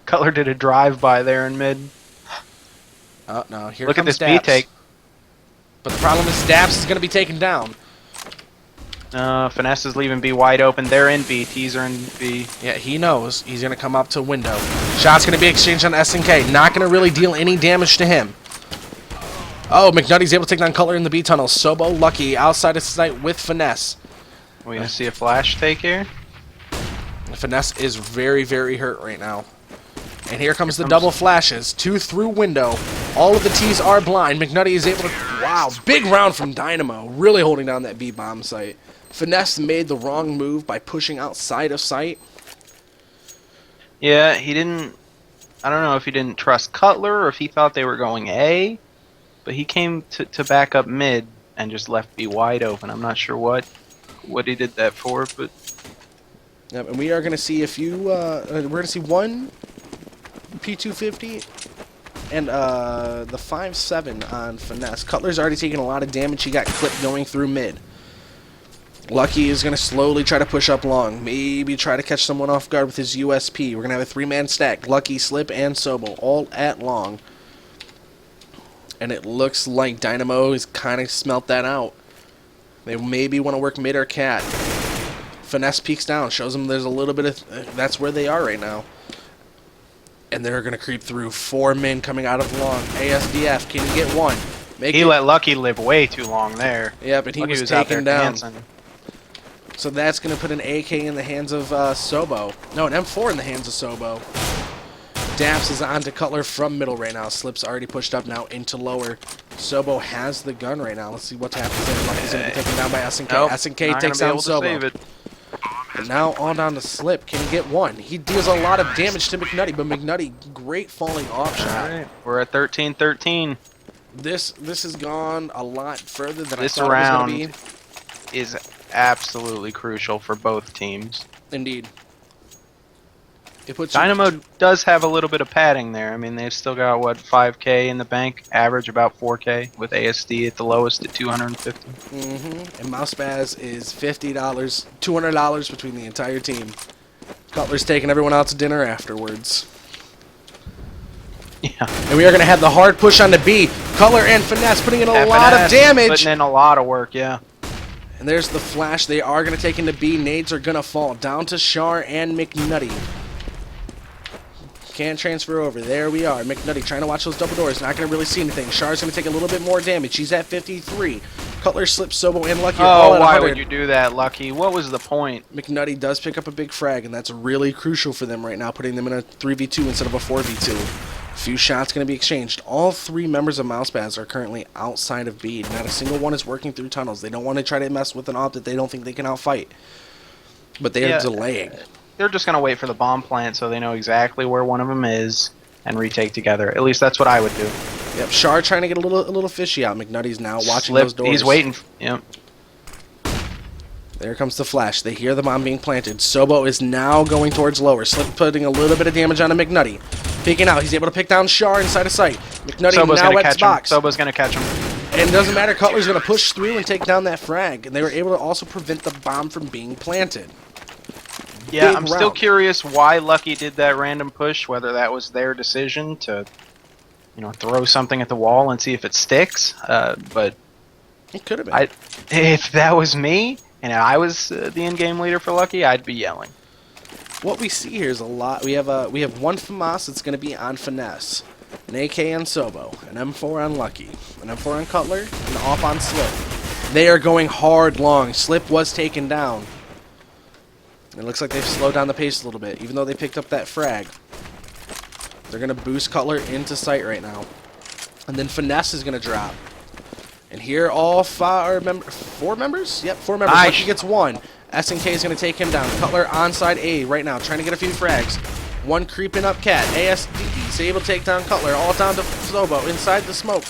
Cutler did a drive-by there in mid. Oh, no. Here Look at comes this B Daps. take. But the problem is Daps is going to be taken down. Finesse is leaving B wide open. They're in B. T's are in B. Yeah, he knows. He's going to come up to window. Shot's going to be exchanged on SNK. Not going to really deal any damage to him. Oh, McNutty's able to take down Cutler in the B tunnel. Sobo lucky outside of sight with Finesse. We're going to see a flash take here. Finesse is very, very hurt right now. And here comes the double flashes. 2 through window. All of the T's are blind. McNutty is able to... Wow, big round from Dynamo. Really holding down that B bomb site. Finesse made the wrong move by pushing outside of sight. Yeah, he didn't... I don't know if he didn't trust Cutler or if he thought they were going A. But he came to back up mid and just left B wide open. I'm not sure what he did that for, but... Yep, and we are going to see a few... we're going to see one P250 and the 5.7 on Finesse. Cutler's already taken a lot of damage. He got clipped going through mid. Lucky is going to slowly try to push up long. Maybe try to catch someone off guard with his USP. We're going to have a 3-man stack. Lucky, Slip, and Sobo all at long. And it looks like Dynamo has kind of smelt that out. They maybe want to work mid or cat. Finesse peeks down, shows them there's a little bit of... that's where they are right now. And they're going to creep through. 4 men coming out of long. ASDF, can you get one? He let Lucky live way too long there. Yeah, but he Lucky was out there taken down. dancing. So that's going to put an AK in the hands of Sobo. No, an M4 in the hands of Sobo. Daps is on to Cutler from middle right now. Slip's already pushed up now into lower. Sobo has the gun right now. Let's see what happens there. Lucky's going to be taken down by SNK. Nope, SNK not takes gonna down be able to save Sobo. it. But now on down to Slip. Can he get one? He deals a lot of damage to McNutty, but McNutty, great falling off shot. All right, we're at 13-13. This has gone a lot further than This I thought round it was going to be. is absolutely crucial for both teams. Indeed. It puts Dynamo does have a little bit of padding there. I mean, they've still got, what, 5K in the bank, average about 4K, with ASD at the lowest at 250. And MouseSpaz is $50, $200 between the entire team. Cutler's taking everyone out to dinner afterwards. Yeah. And we are going to have the hard push on the B. Cutler and Finesse putting in a lot of damage. Putting in a lot of work, yeah. And there's the flash. They are going to take into B. Nades are going to fall down to Char and McNutty. Can't transfer over. There we are. McNutty trying to watch those double doors. Not going to really see anything. Char's going to take a little bit more damage. He's at 53. Cutler slips Sobo and Lucky. Oh, why would you do that, Lucky? What was the point? McNutty does pick up a big frag, and that's really crucial for them right now, putting them in a 3v2 instead of a 4v2. A few shots going to be exchanged. All 3 members of MouseSpaz are currently outside of B. Not a single one is working through tunnels. They don't want to try to mess with an op that they don't think they can outfight. But they are delaying. They're just going to wait for the bomb plant so they know exactly where one of them is and retake together. At least that's what I would do. Yep, Char trying to get a little fishy out. McNutty's now watching those doors. He's waiting. Yep. There comes the flash. They hear the bomb being planted. Sobo is now going towards lower. Slip putting a little bit of damage onto McNutty. Peeking out. He's able to pick down Char inside of sight. McNutty now at his box. Sobo's going to catch him. And it doesn't matter. Cutler's going to push through and take down that frag. And they were able to also prevent the bomb from being planted. Yeah, I'm still curious why Lucky did that random push, whether that was their decision to, throw something at the wall and see if it sticks. But it could have been. If that was me and I was the in-game leader for Lucky, I'd be yelling. What we see here is a lot. We have one FAMAS that's going to be on Finesse, an AK on Sobo, an M4 on Lucky, an M4 on Cutler, and off on Slip. They are going hard long. Slip was taken down. It looks like they've slowed down the pace a little bit, even though they picked up that frag. They're going to boost Cutler into sight right now. And then Finesse is going to drop. And here all 4 members? Yep, 4 members. Nice. Lucky gets 1. SNK is going to take him down. Cutler onside A right now, trying to get a few frags. One creeping up cat. ASD is able to take down Cutler. All down to Zobo inside the smoke.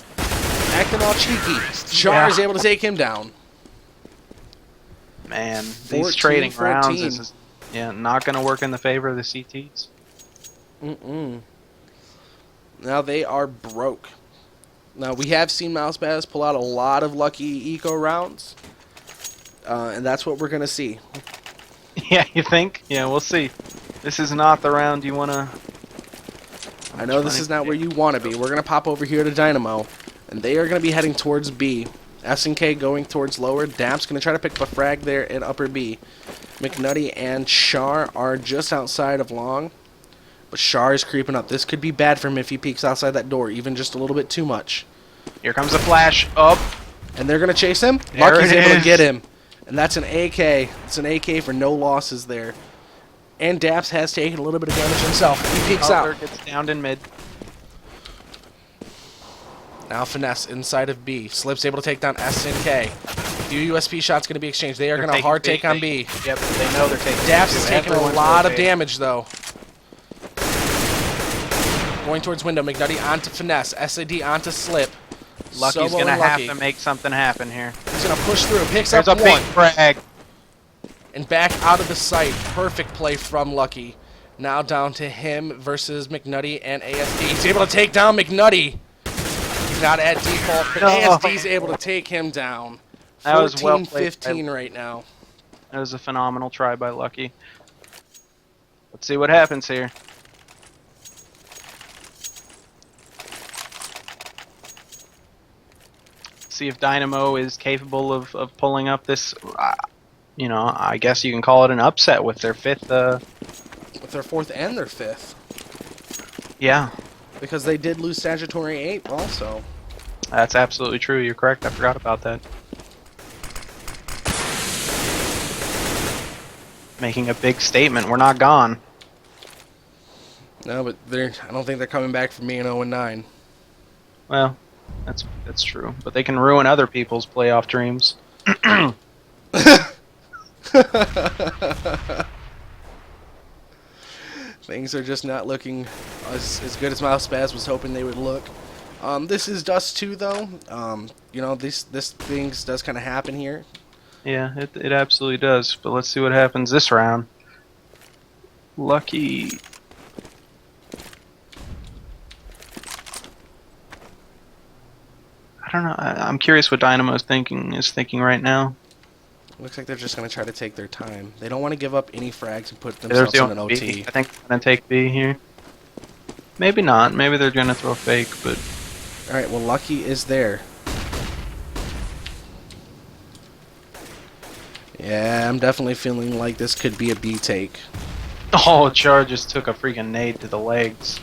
Acting all cheeky. Char is able to take him down. Man, these trading rounds is not going to work in the favor of the CTs. Now they are broke. Now we have seen MouseSpaz pull out a lot of lucky eco rounds, and that's what we're going to see. Yeah, you think? Yeah, we'll see. This is not the round you want to... I know this is not where you want to be. We're going to pop over here to Dynamo, and they are going to be heading towards B. SNK going towards lower. Dap's going to try to pick up a frag there in upper B. McNutty and Char are just outside of long, but Char is creeping up. This could be bad for him if he peeks outside that door, even just a little bit too much. Here comes the flash up. And they're going to chase him. There Lucky's it able to is. get him. And that's an AK. It's an AK for no losses there. And Daps has taken a little bit of damage himself. He peeks Cutler out. gets downed in mid. Now Finesse inside of B. Slip's able to take down SNK. Few USP shots going to be exchanged. They are going to hard take on B. Yep, they know they're taking Daps is B. taking a Everyone's lot of rotating. damage, though. Going towards window. McNutty onto Finesse. SAD onto Slip. Lucky's Sobo going to and have Lucky. to make something happen here. He's going to push through. Picks There's up a big one. frag. And back out of the sight. Perfect play from Lucky. Now down to him versus McNutty and ASD. He's able to take down McNutty. He's not at default, but No. ASD's able to take him down. That was well played. 14-15 right now. That was a phenomenal try by Lucky. Let's see what happens here. See if Dynamo is capable of pulling up this, you know, I guess you can call it an upset with their fifth. With their fourth and their fifth. Yeah, Because they did lose Sagittary 8 also. that's absolutely true. You're correct. I forgot about that. Making a big statement. We're not gone. No, but I don't think they're coming back from being 0-9. Well, that's true. But they can ruin other people's playoff dreams. Things are just not looking as good as MouseSpaz was hoping they would look. This is Dust 2, though. You know, this things does kind of happen here. Yeah, it absolutely does. But let's see what happens this round. Lucky. I don't know. I'm curious what Dynamo is thinking right now. Looks like they're just going to try to take their time. They don't want to give up any frags and put They're themselves in an doing OT. B. I think they're gonna take B here. Maybe not. Maybe they're gonna throw fake, but Alright, well, Lucky is there. Yeah, I'm definitely feeling like this could be a B take. oh, Char just took a freaking nade to the legs.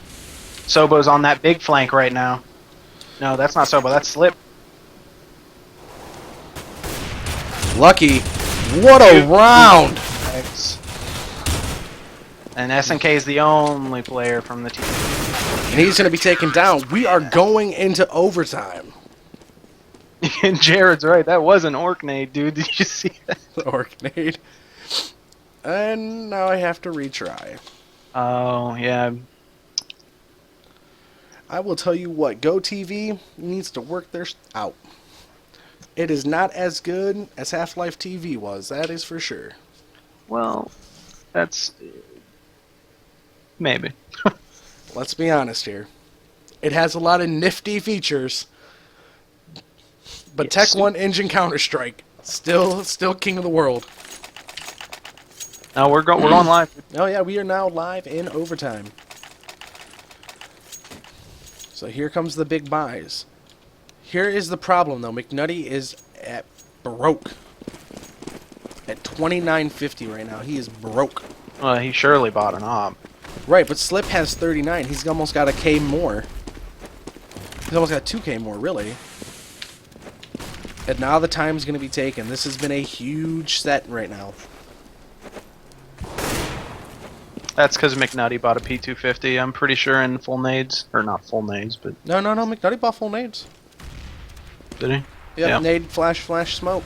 Sobo's on that big flank right now. No, that's not Sobo. That's Slip. Lucky, what a round! And SNK is the only player from the team. And he's going to be taken down. We are going into overtime. And Jared's right. That was an orc nade, dude. Did you see that? The Orknade. And now I have to retry. Oh, yeah. I will tell you what, GoTV needs to work their out. It is not as good as Half-Life TV was, that is for sure. Well, that's... maybe. Let's be honest here. It has a lot of nifty features. But Yes. Tech 1 Engine Counter-Strike, still king of the world. No, we're going live. Oh yeah, we are now live in overtime. So here comes the big buys. Here is the problem though. McNutty is at broke. At 29.50 right now. He is broke. He surely bought an op. Right, but Slip has 39. He's almost got a K more. He's almost got 2K more, really. And now the time's going to be taken. This has been a huge set right now. That's because McNutty bought a P250, I'm pretty sure, in full nades. Or not full nades, but... No, McNutty bought full nades. Did he? Yep, Yeah. nade, flash, smoke.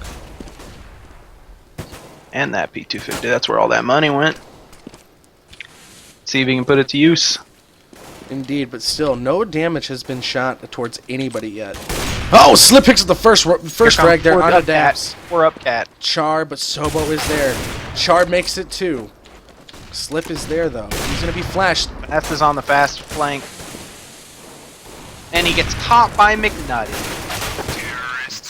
And that P250. That's where all that money went. See if he can put it to use. Indeed, but still, no damage has been shot towards anybody yet. Oh, Slip picks up the first frag there onto Daps. We're up, Cat. Char, but Sobo is there. Char makes it too. Slip is there though. He's gonna be flashed. F is on the fast flank. And he gets caught by McNutty.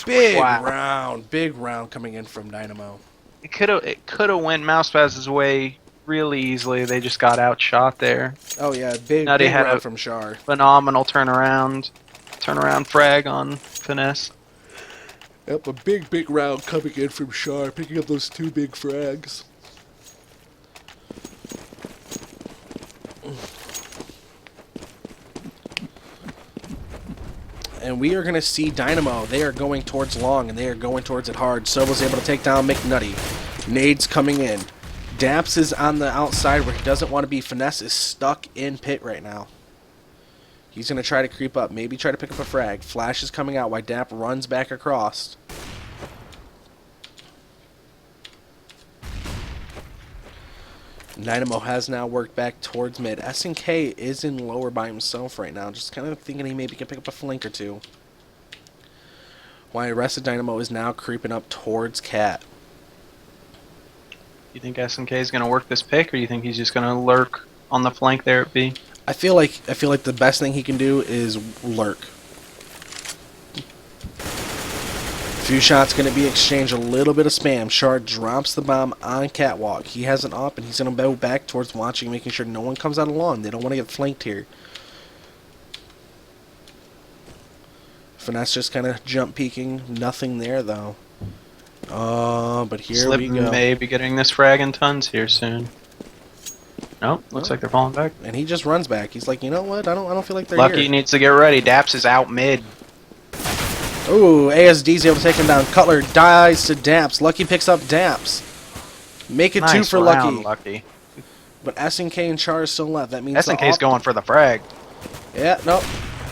Big round coming in from Dynamo. It could have went MouseSpaz's way really easily. They just got outshot there. Oh yeah, big Nutty had round a from Char. Phenomenal turnaround frag on Finesse. Yep, a big round coming in from Char, picking up those 2 big frags. And we are going to see Dynamo. They are going towards long, and they are going towards it hard. Sobo's able to take down McNutty. Nades coming in. Daps is on the outside where he doesn't want to be. Finesse is stuck in pit right now. He's going to try to creep up. Maybe try to pick up a frag. Flash is coming out while Dap runs back across. Dynamo has now worked back towards mid. SNK is in lower by himself right now. Just kind of thinking he maybe can pick up a flank or two. While the rest of Dynamo is now creeping up towards Cat. You think SNK is going to work this pick, or you think he's just going to lurk on the flank there at B? I feel like the best thing he can do is lurk. Few shots going to be exchanged, a little bit of spam. Shard drops the bomb on Catwalk. He has an op, and he's going to go back towards watching, making sure no one comes out along. They don't want to get flanked here. Finesse just kind of jump peeking. Nothing there, though. But here we go. Slip may be getting this frag in tons here soon. Nope, looks like they're falling back. And he just runs back. He's like, you know what? I don't feel like they're Lucky here. needs to get ready. Daps is out mid. Ooh, ASD's able to take him down. Cutler dies to Daps. Lucky picks up Daps. Make it Nice 2 for round, Lucky. But SNK and Char is still left. That means SNK's going for the frag. Yeah, nope.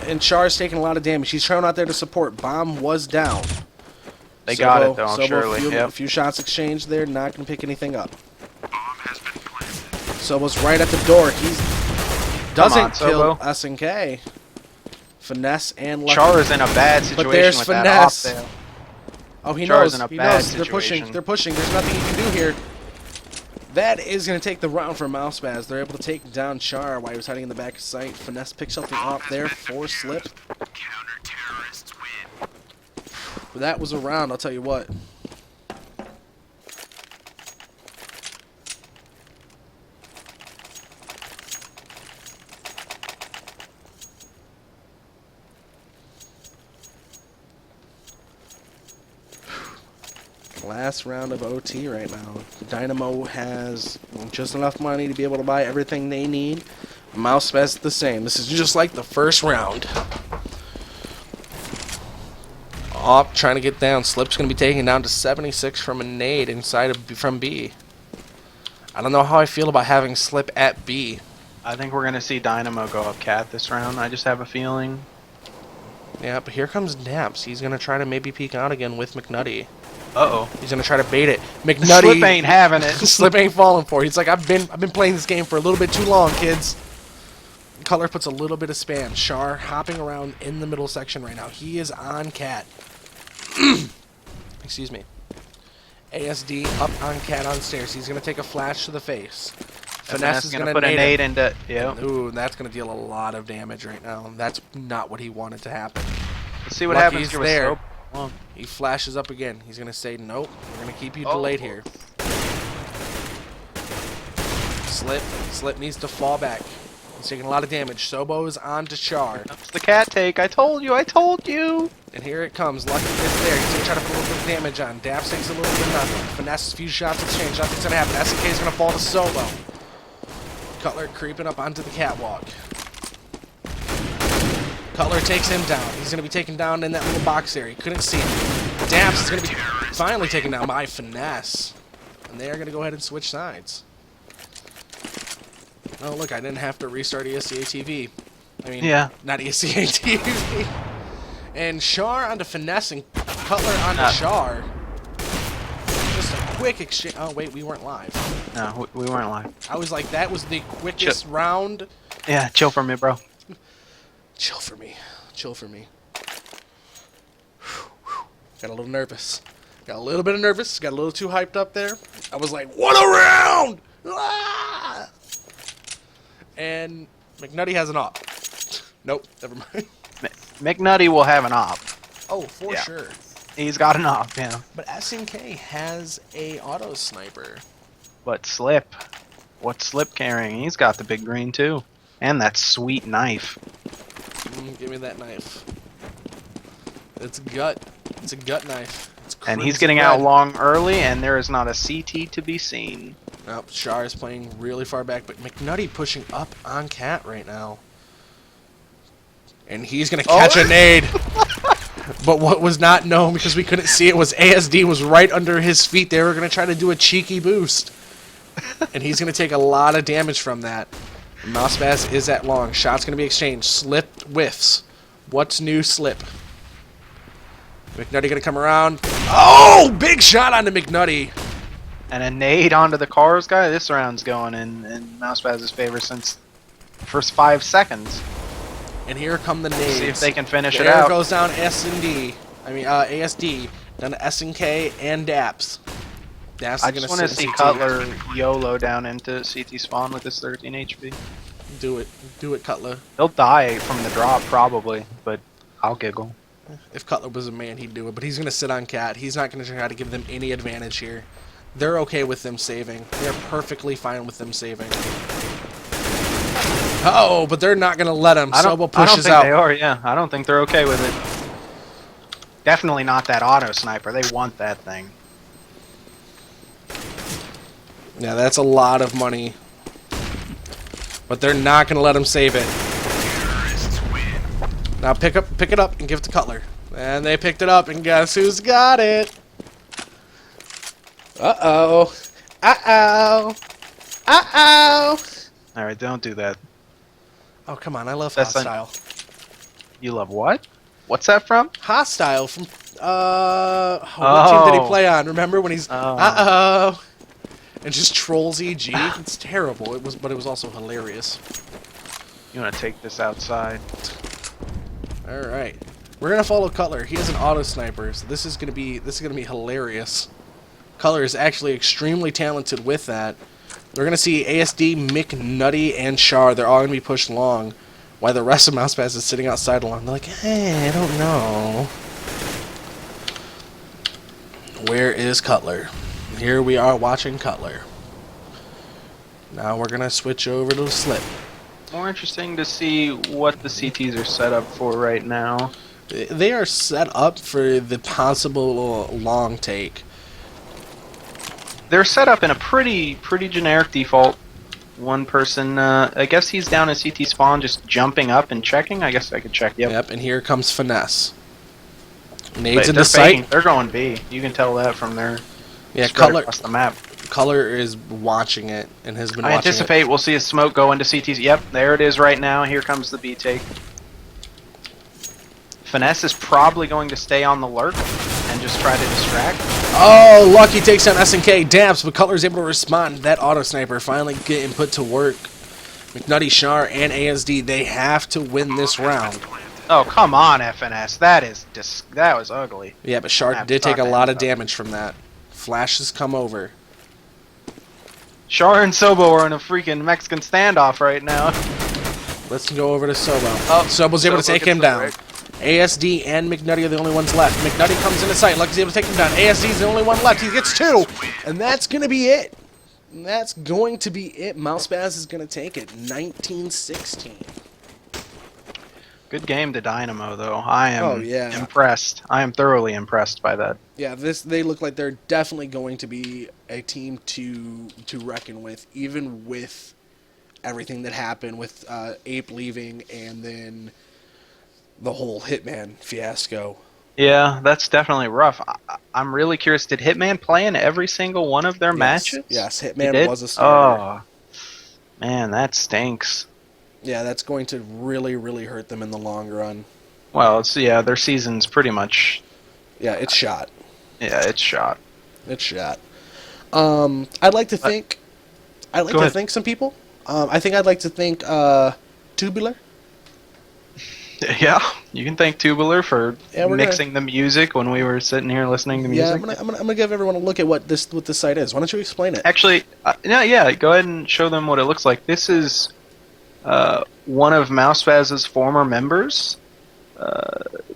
And Char's taking a lot of damage. He's trying out there to support. Bomb was down. They got it, though, Sobo, surely. A few shots exchanged there. Not going to pick anything up. Sobo's right at the door. He doesn't kill SNK. Finesse and Lucky. Char is in a bad situation but there's with Finesse. that op there. Oh, he Char's knows. in a He bad knows. They're pushing. situation. They're pushing. There's nothing he can do here. That is going to take the round for MouseSpaz. They're able to take down Char while he was hiding in the back of sight. Finesse picks up the op there for Slip. But that was a round, I'll tell you what. Last round of OT right now. Dynamo has just enough money to be able to buy everything they need. MouseSpaz the same. This is just like the first round. Op trying to get down. Slip's going to be taken down to 76 from a nade inside of from B. I don't know how I feel about having Slip at B. I think we're going to see Dynamo go up Cat this round. I just have a feeling. Yeah, but here comes Daps. He's going to try to maybe peek out again with McNutty. Uh-oh. He's going to try to bait it. McNutty. Slip ain't having it. Slip ain't falling for it. He's like, I've been playing this game for a little bit too long, kids. Cutler puts a little bit of spam. Char hopping around in the middle section right now. He is on Cat. Excuse me. ASD up on Cat on stairs. He's going to take a flash to the face. Finesse is going to put a nade into... Yeah. Ooh, that's going to deal a lot of damage right now. That's not what he wanted to happen. Let's see what Lucky's happens here there. with Soap. He flashes up again. He's going to say, nope, we're going to keep you delayed here. Slip needs to fall back. He's taking a lot of damage. Sobo is on to Char. That's the Cat take. I told you. I told you. And here it comes. Lucky is there. He's going to try to put a little bit of damage on. Daps takes a little bit of nothing. Finesse, few shots exchange. Nothing's going to happen. SNK is going to fall to Sobo. Cutler creeping up onto the catwalk. Cutler takes him down. He's going to be taken down in that little box area. Couldn't see him. Daps is going to be finally taken down by Finesse. And they are going to go ahead and switch sides. Oh, look, I didn't have to restart ESEA TV. I mean, yeah. Not ESEA TV. And Char onto Finesse and Cutler onto Char. Just a quick exchange. Oh, wait, we weren't live. No, we weren't live. I was like, that was the quickest round. Yeah, chill for me, bro. Chill for me. Chill for me. Got a little nervous. Got a little bit of nervous. Got a little too hyped up there. I was like, what a round! Ah! And McNutty has an op. Nope, never mind. McNutty will have an op. Oh, for sure. He's got an op, yeah. But SNK has a auto sniper. But Slip, what's Slip carrying? He's got the big green too, and that sweet knife. Give me that knife. It's gut. It's a gut knife. It's And he's crimson getting red. out long early, and there is not a CT to be seen. Nope, Char is playing really far back, but McNutty pushing up on Cat right now. And he's going to catch a nade. But what was not known, because we couldn't see it, was ASD was right under his feet. They were going to try to do a cheeky boost. And he's going to take a lot of damage from that. MouseSpaz is at long. Shot's going to be exchanged. Slip whiffs. What's new, Slip? McNutty going to come around. Oh! Big shot onto McNutty. And a nade onto the cars guy. This round's going in MouseSpaz's favor since the first 5 seconds. And here come the nades. See if they can finish it There out. goes down S&D. I mean, ASD. Down to S&K and DAPS. DAPS I is just going want to to see Cutler YOLO down into CT spawn with his 13 HP. Do it. Do it, Cutler. He'll die from the drop probably, but I'll giggle. If Cutler was a man, he'd do it. But he's going to sit on Cat. He's not going to try to give them any advantage here. They're okay with them saving. They're perfectly fine with them saving. Oh, but they're not going to let him. Sobo pushes think out. they are, yeah. I don't think they're okay with it. Definitely not that auto sniper. They want that thing. Yeah, that's a lot of money. But they're not going to let him save it. Now pick it up and give it to Cutler. And they picked it up, and guess who's got it? Uh-oh. Uh-oh. Uh-oh. Alright, don't do that. Oh, come on. I love That's Hostile. You love what? What's that from? Hostile from, what team did he play on? Remember when he's, uh-oh. And just trolls EG? It's terrible. But it was also hilarious. You want to take this outside? Alright. We're gonna follow Cutler. He has an auto sniper, so this is gonna be hilarious. Cutler is actually extremely talented with that. We're gonna see ASD, McNutty, and Char. They're all gonna be pushed long, while the rest of MouseSpaz is sitting outside along. They're like, hey, I don't know. Where is Cutler? Here we are watching Cutler. Now we're gonna switch over to Slip. More interesting to see what the CTs are set up for right now. They are set up for the possible long take. They're set up in a pretty generic default. One person, I guess he's down in CT spawn just jumping up and checking. I guess I could check, yep. Yep, and here comes Finesse. But Nades in they're the sight. They're going B. You can tell that from their Yeah, spread Cutler, across the map. Cutler is watching it and has been I watching anticipate we'll see a smoke go into CTs. Yep, there it is right now. Here comes the B take. Finesse is probably going to stay on the lurk and just try to distract. Oh, Lucky takes down SNK, Dabs, but Cutler's able to respond. That auto sniper finally getting put to work. McNutty, Char, and ASD, they have to win this round. Oh, come on, FNS. That was ugly. Yeah, but Char did take a lot of damage from that. Flashes come over. Char and Sobo are in a freaking Mexican standoff right now. Let's go over to Sobo. Oh, Sobo's able to take him down. Right. ASD and McNutty are the only ones left. McNutty comes into sight. Lucky's able to take him down. ASD's the only one left. He gets 2. And that's going to be it. That's going to be it. MouseSpaz is going to take it. 19-16. Good game to Dynamo, though. I am yeah. impressed. I am thoroughly impressed by that. Yeah, they look like they're definitely going to be a team to reckon with, even with everything that happened with Ape leaving and then the whole Hitman fiasco. Yeah, that's definitely rough. I'm really curious. Did Hitman play in every single one of their matches? Yes, Hitman was a starter. Oh, man, that stinks. Yeah, that's going to really, really hurt them in the long run. Well, their season's pretty much... Yeah, it's shot. Yeah, it's shot. It's shot. I'd like to thank. I'd like Go to ahead. thank some people. I think I'd like to thank Tubular. Yeah, you can thank Tubular for Yeah, we're gonna. mixing the music when we were sitting here listening to Yeah, music. I'm gonna give everyone a look at what this site is. Why don't you explain it? Actually, yeah, go ahead and show them what it looks like. This is one of MouseSpaz's former members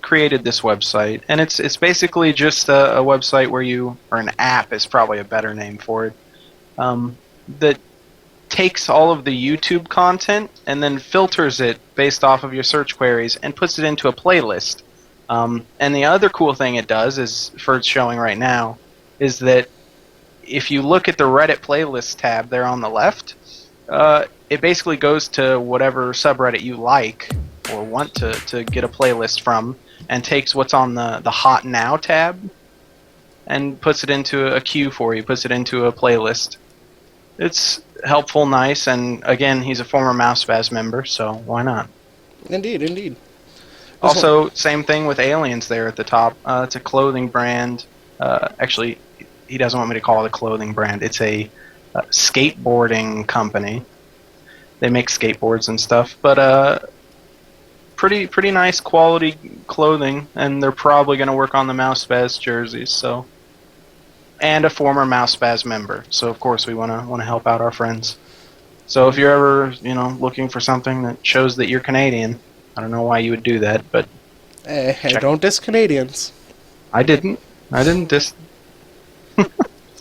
created this website, and it's basically just a website where you, or an app is probably a better name for it, that takes all of the YouTube content and then filters it based off of your search queries and puts it into a playlist. And the other cool thing it does is, for its showing right now, is that if you look at the Reddit playlist tab there on the left, it basically goes to whatever subreddit you like or want to get a playlist from, and takes what's on the Hot Now tab and puts it into a queue for you, puts it into a playlist. It's helpful, nice, and again, he's a former MouseSpaz member, so why not? Indeed, indeed. Also, same thing with Aliens there at the top. It's a clothing brand. Actually, he doesn't want me to call it a clothing brand. It's a skateboarding company. They make skateboards and stuff, but pretty nice quality clothing, and they're probably going to work on the MouseSpaz jerseys. So, and a former MouseSpaz member. So of course we want to help out our friends. So if you're ever looking for something that shows that you're Canadian, I don't know why you would do that, but Hey, don't diss Canadians. I didn't dis.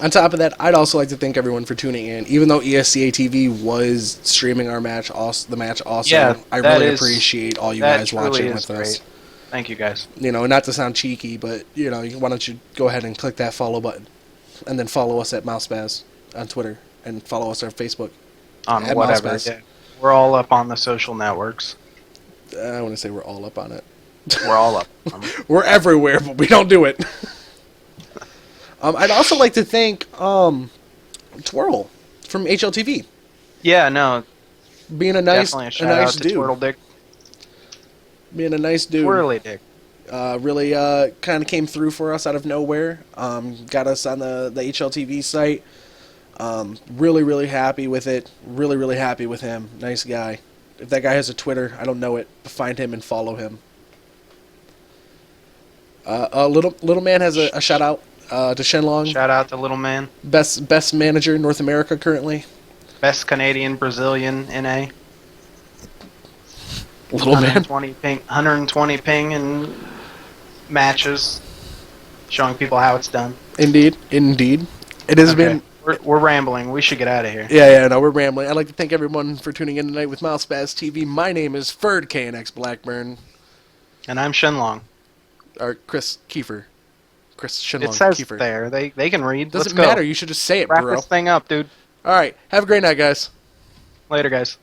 On top of that, I'd also like to thank everyone for tuning in. Even though ESEA TV was streaming our match, the match also, Yeah, I that really is- appreciate all you that guys truly watching is with us. great. Thank you guys. Not to sound cheeky, but why don't you go ahead and click that follow button, and then follow us at MouseSpaz on Twitter, and follow us on Facebook. On At whatever. MouseSpaz. Yeah. We're all up on the social networks. I want to say we're all up on it. We're all up. We're everywhere, but we don't do it. I'd also like to thank Twirl from HLTV, Yeah, no, being a nice, definitely a a shout nice out to dude. Twirtle Dick. Being a nice dude. Twirly Dick. Really kind of came through for us out of nowhere. Got us on the HLTV site. Really, really happy with it. Really, really happy with him. Nice guy. If that guy has a Twitter, I don't know it, but find him and follow him. Little man has a shout out to Shenlong. Shout out to Little Man. Best manager in North America currently. Best Canadian Brazilian NA. Little man. 120 ping in matches, showing people how it's done. Indeed. It has been. We're rambling. We should get out of here. Yeah, no, we're rambling. I'd like to thank everyone for tuning in tonight with MouseSpaz TV. My name is Ferd KNX Blackburn. And I'm Shenlong. Or Chris Kiefer. Chris Shenlong It says Kiefer. there. They can read. Doesn't Let's go. matter. You should just say it, Wrap bro. this thing up, dude. All right. Have a great night, guys. Later, guys.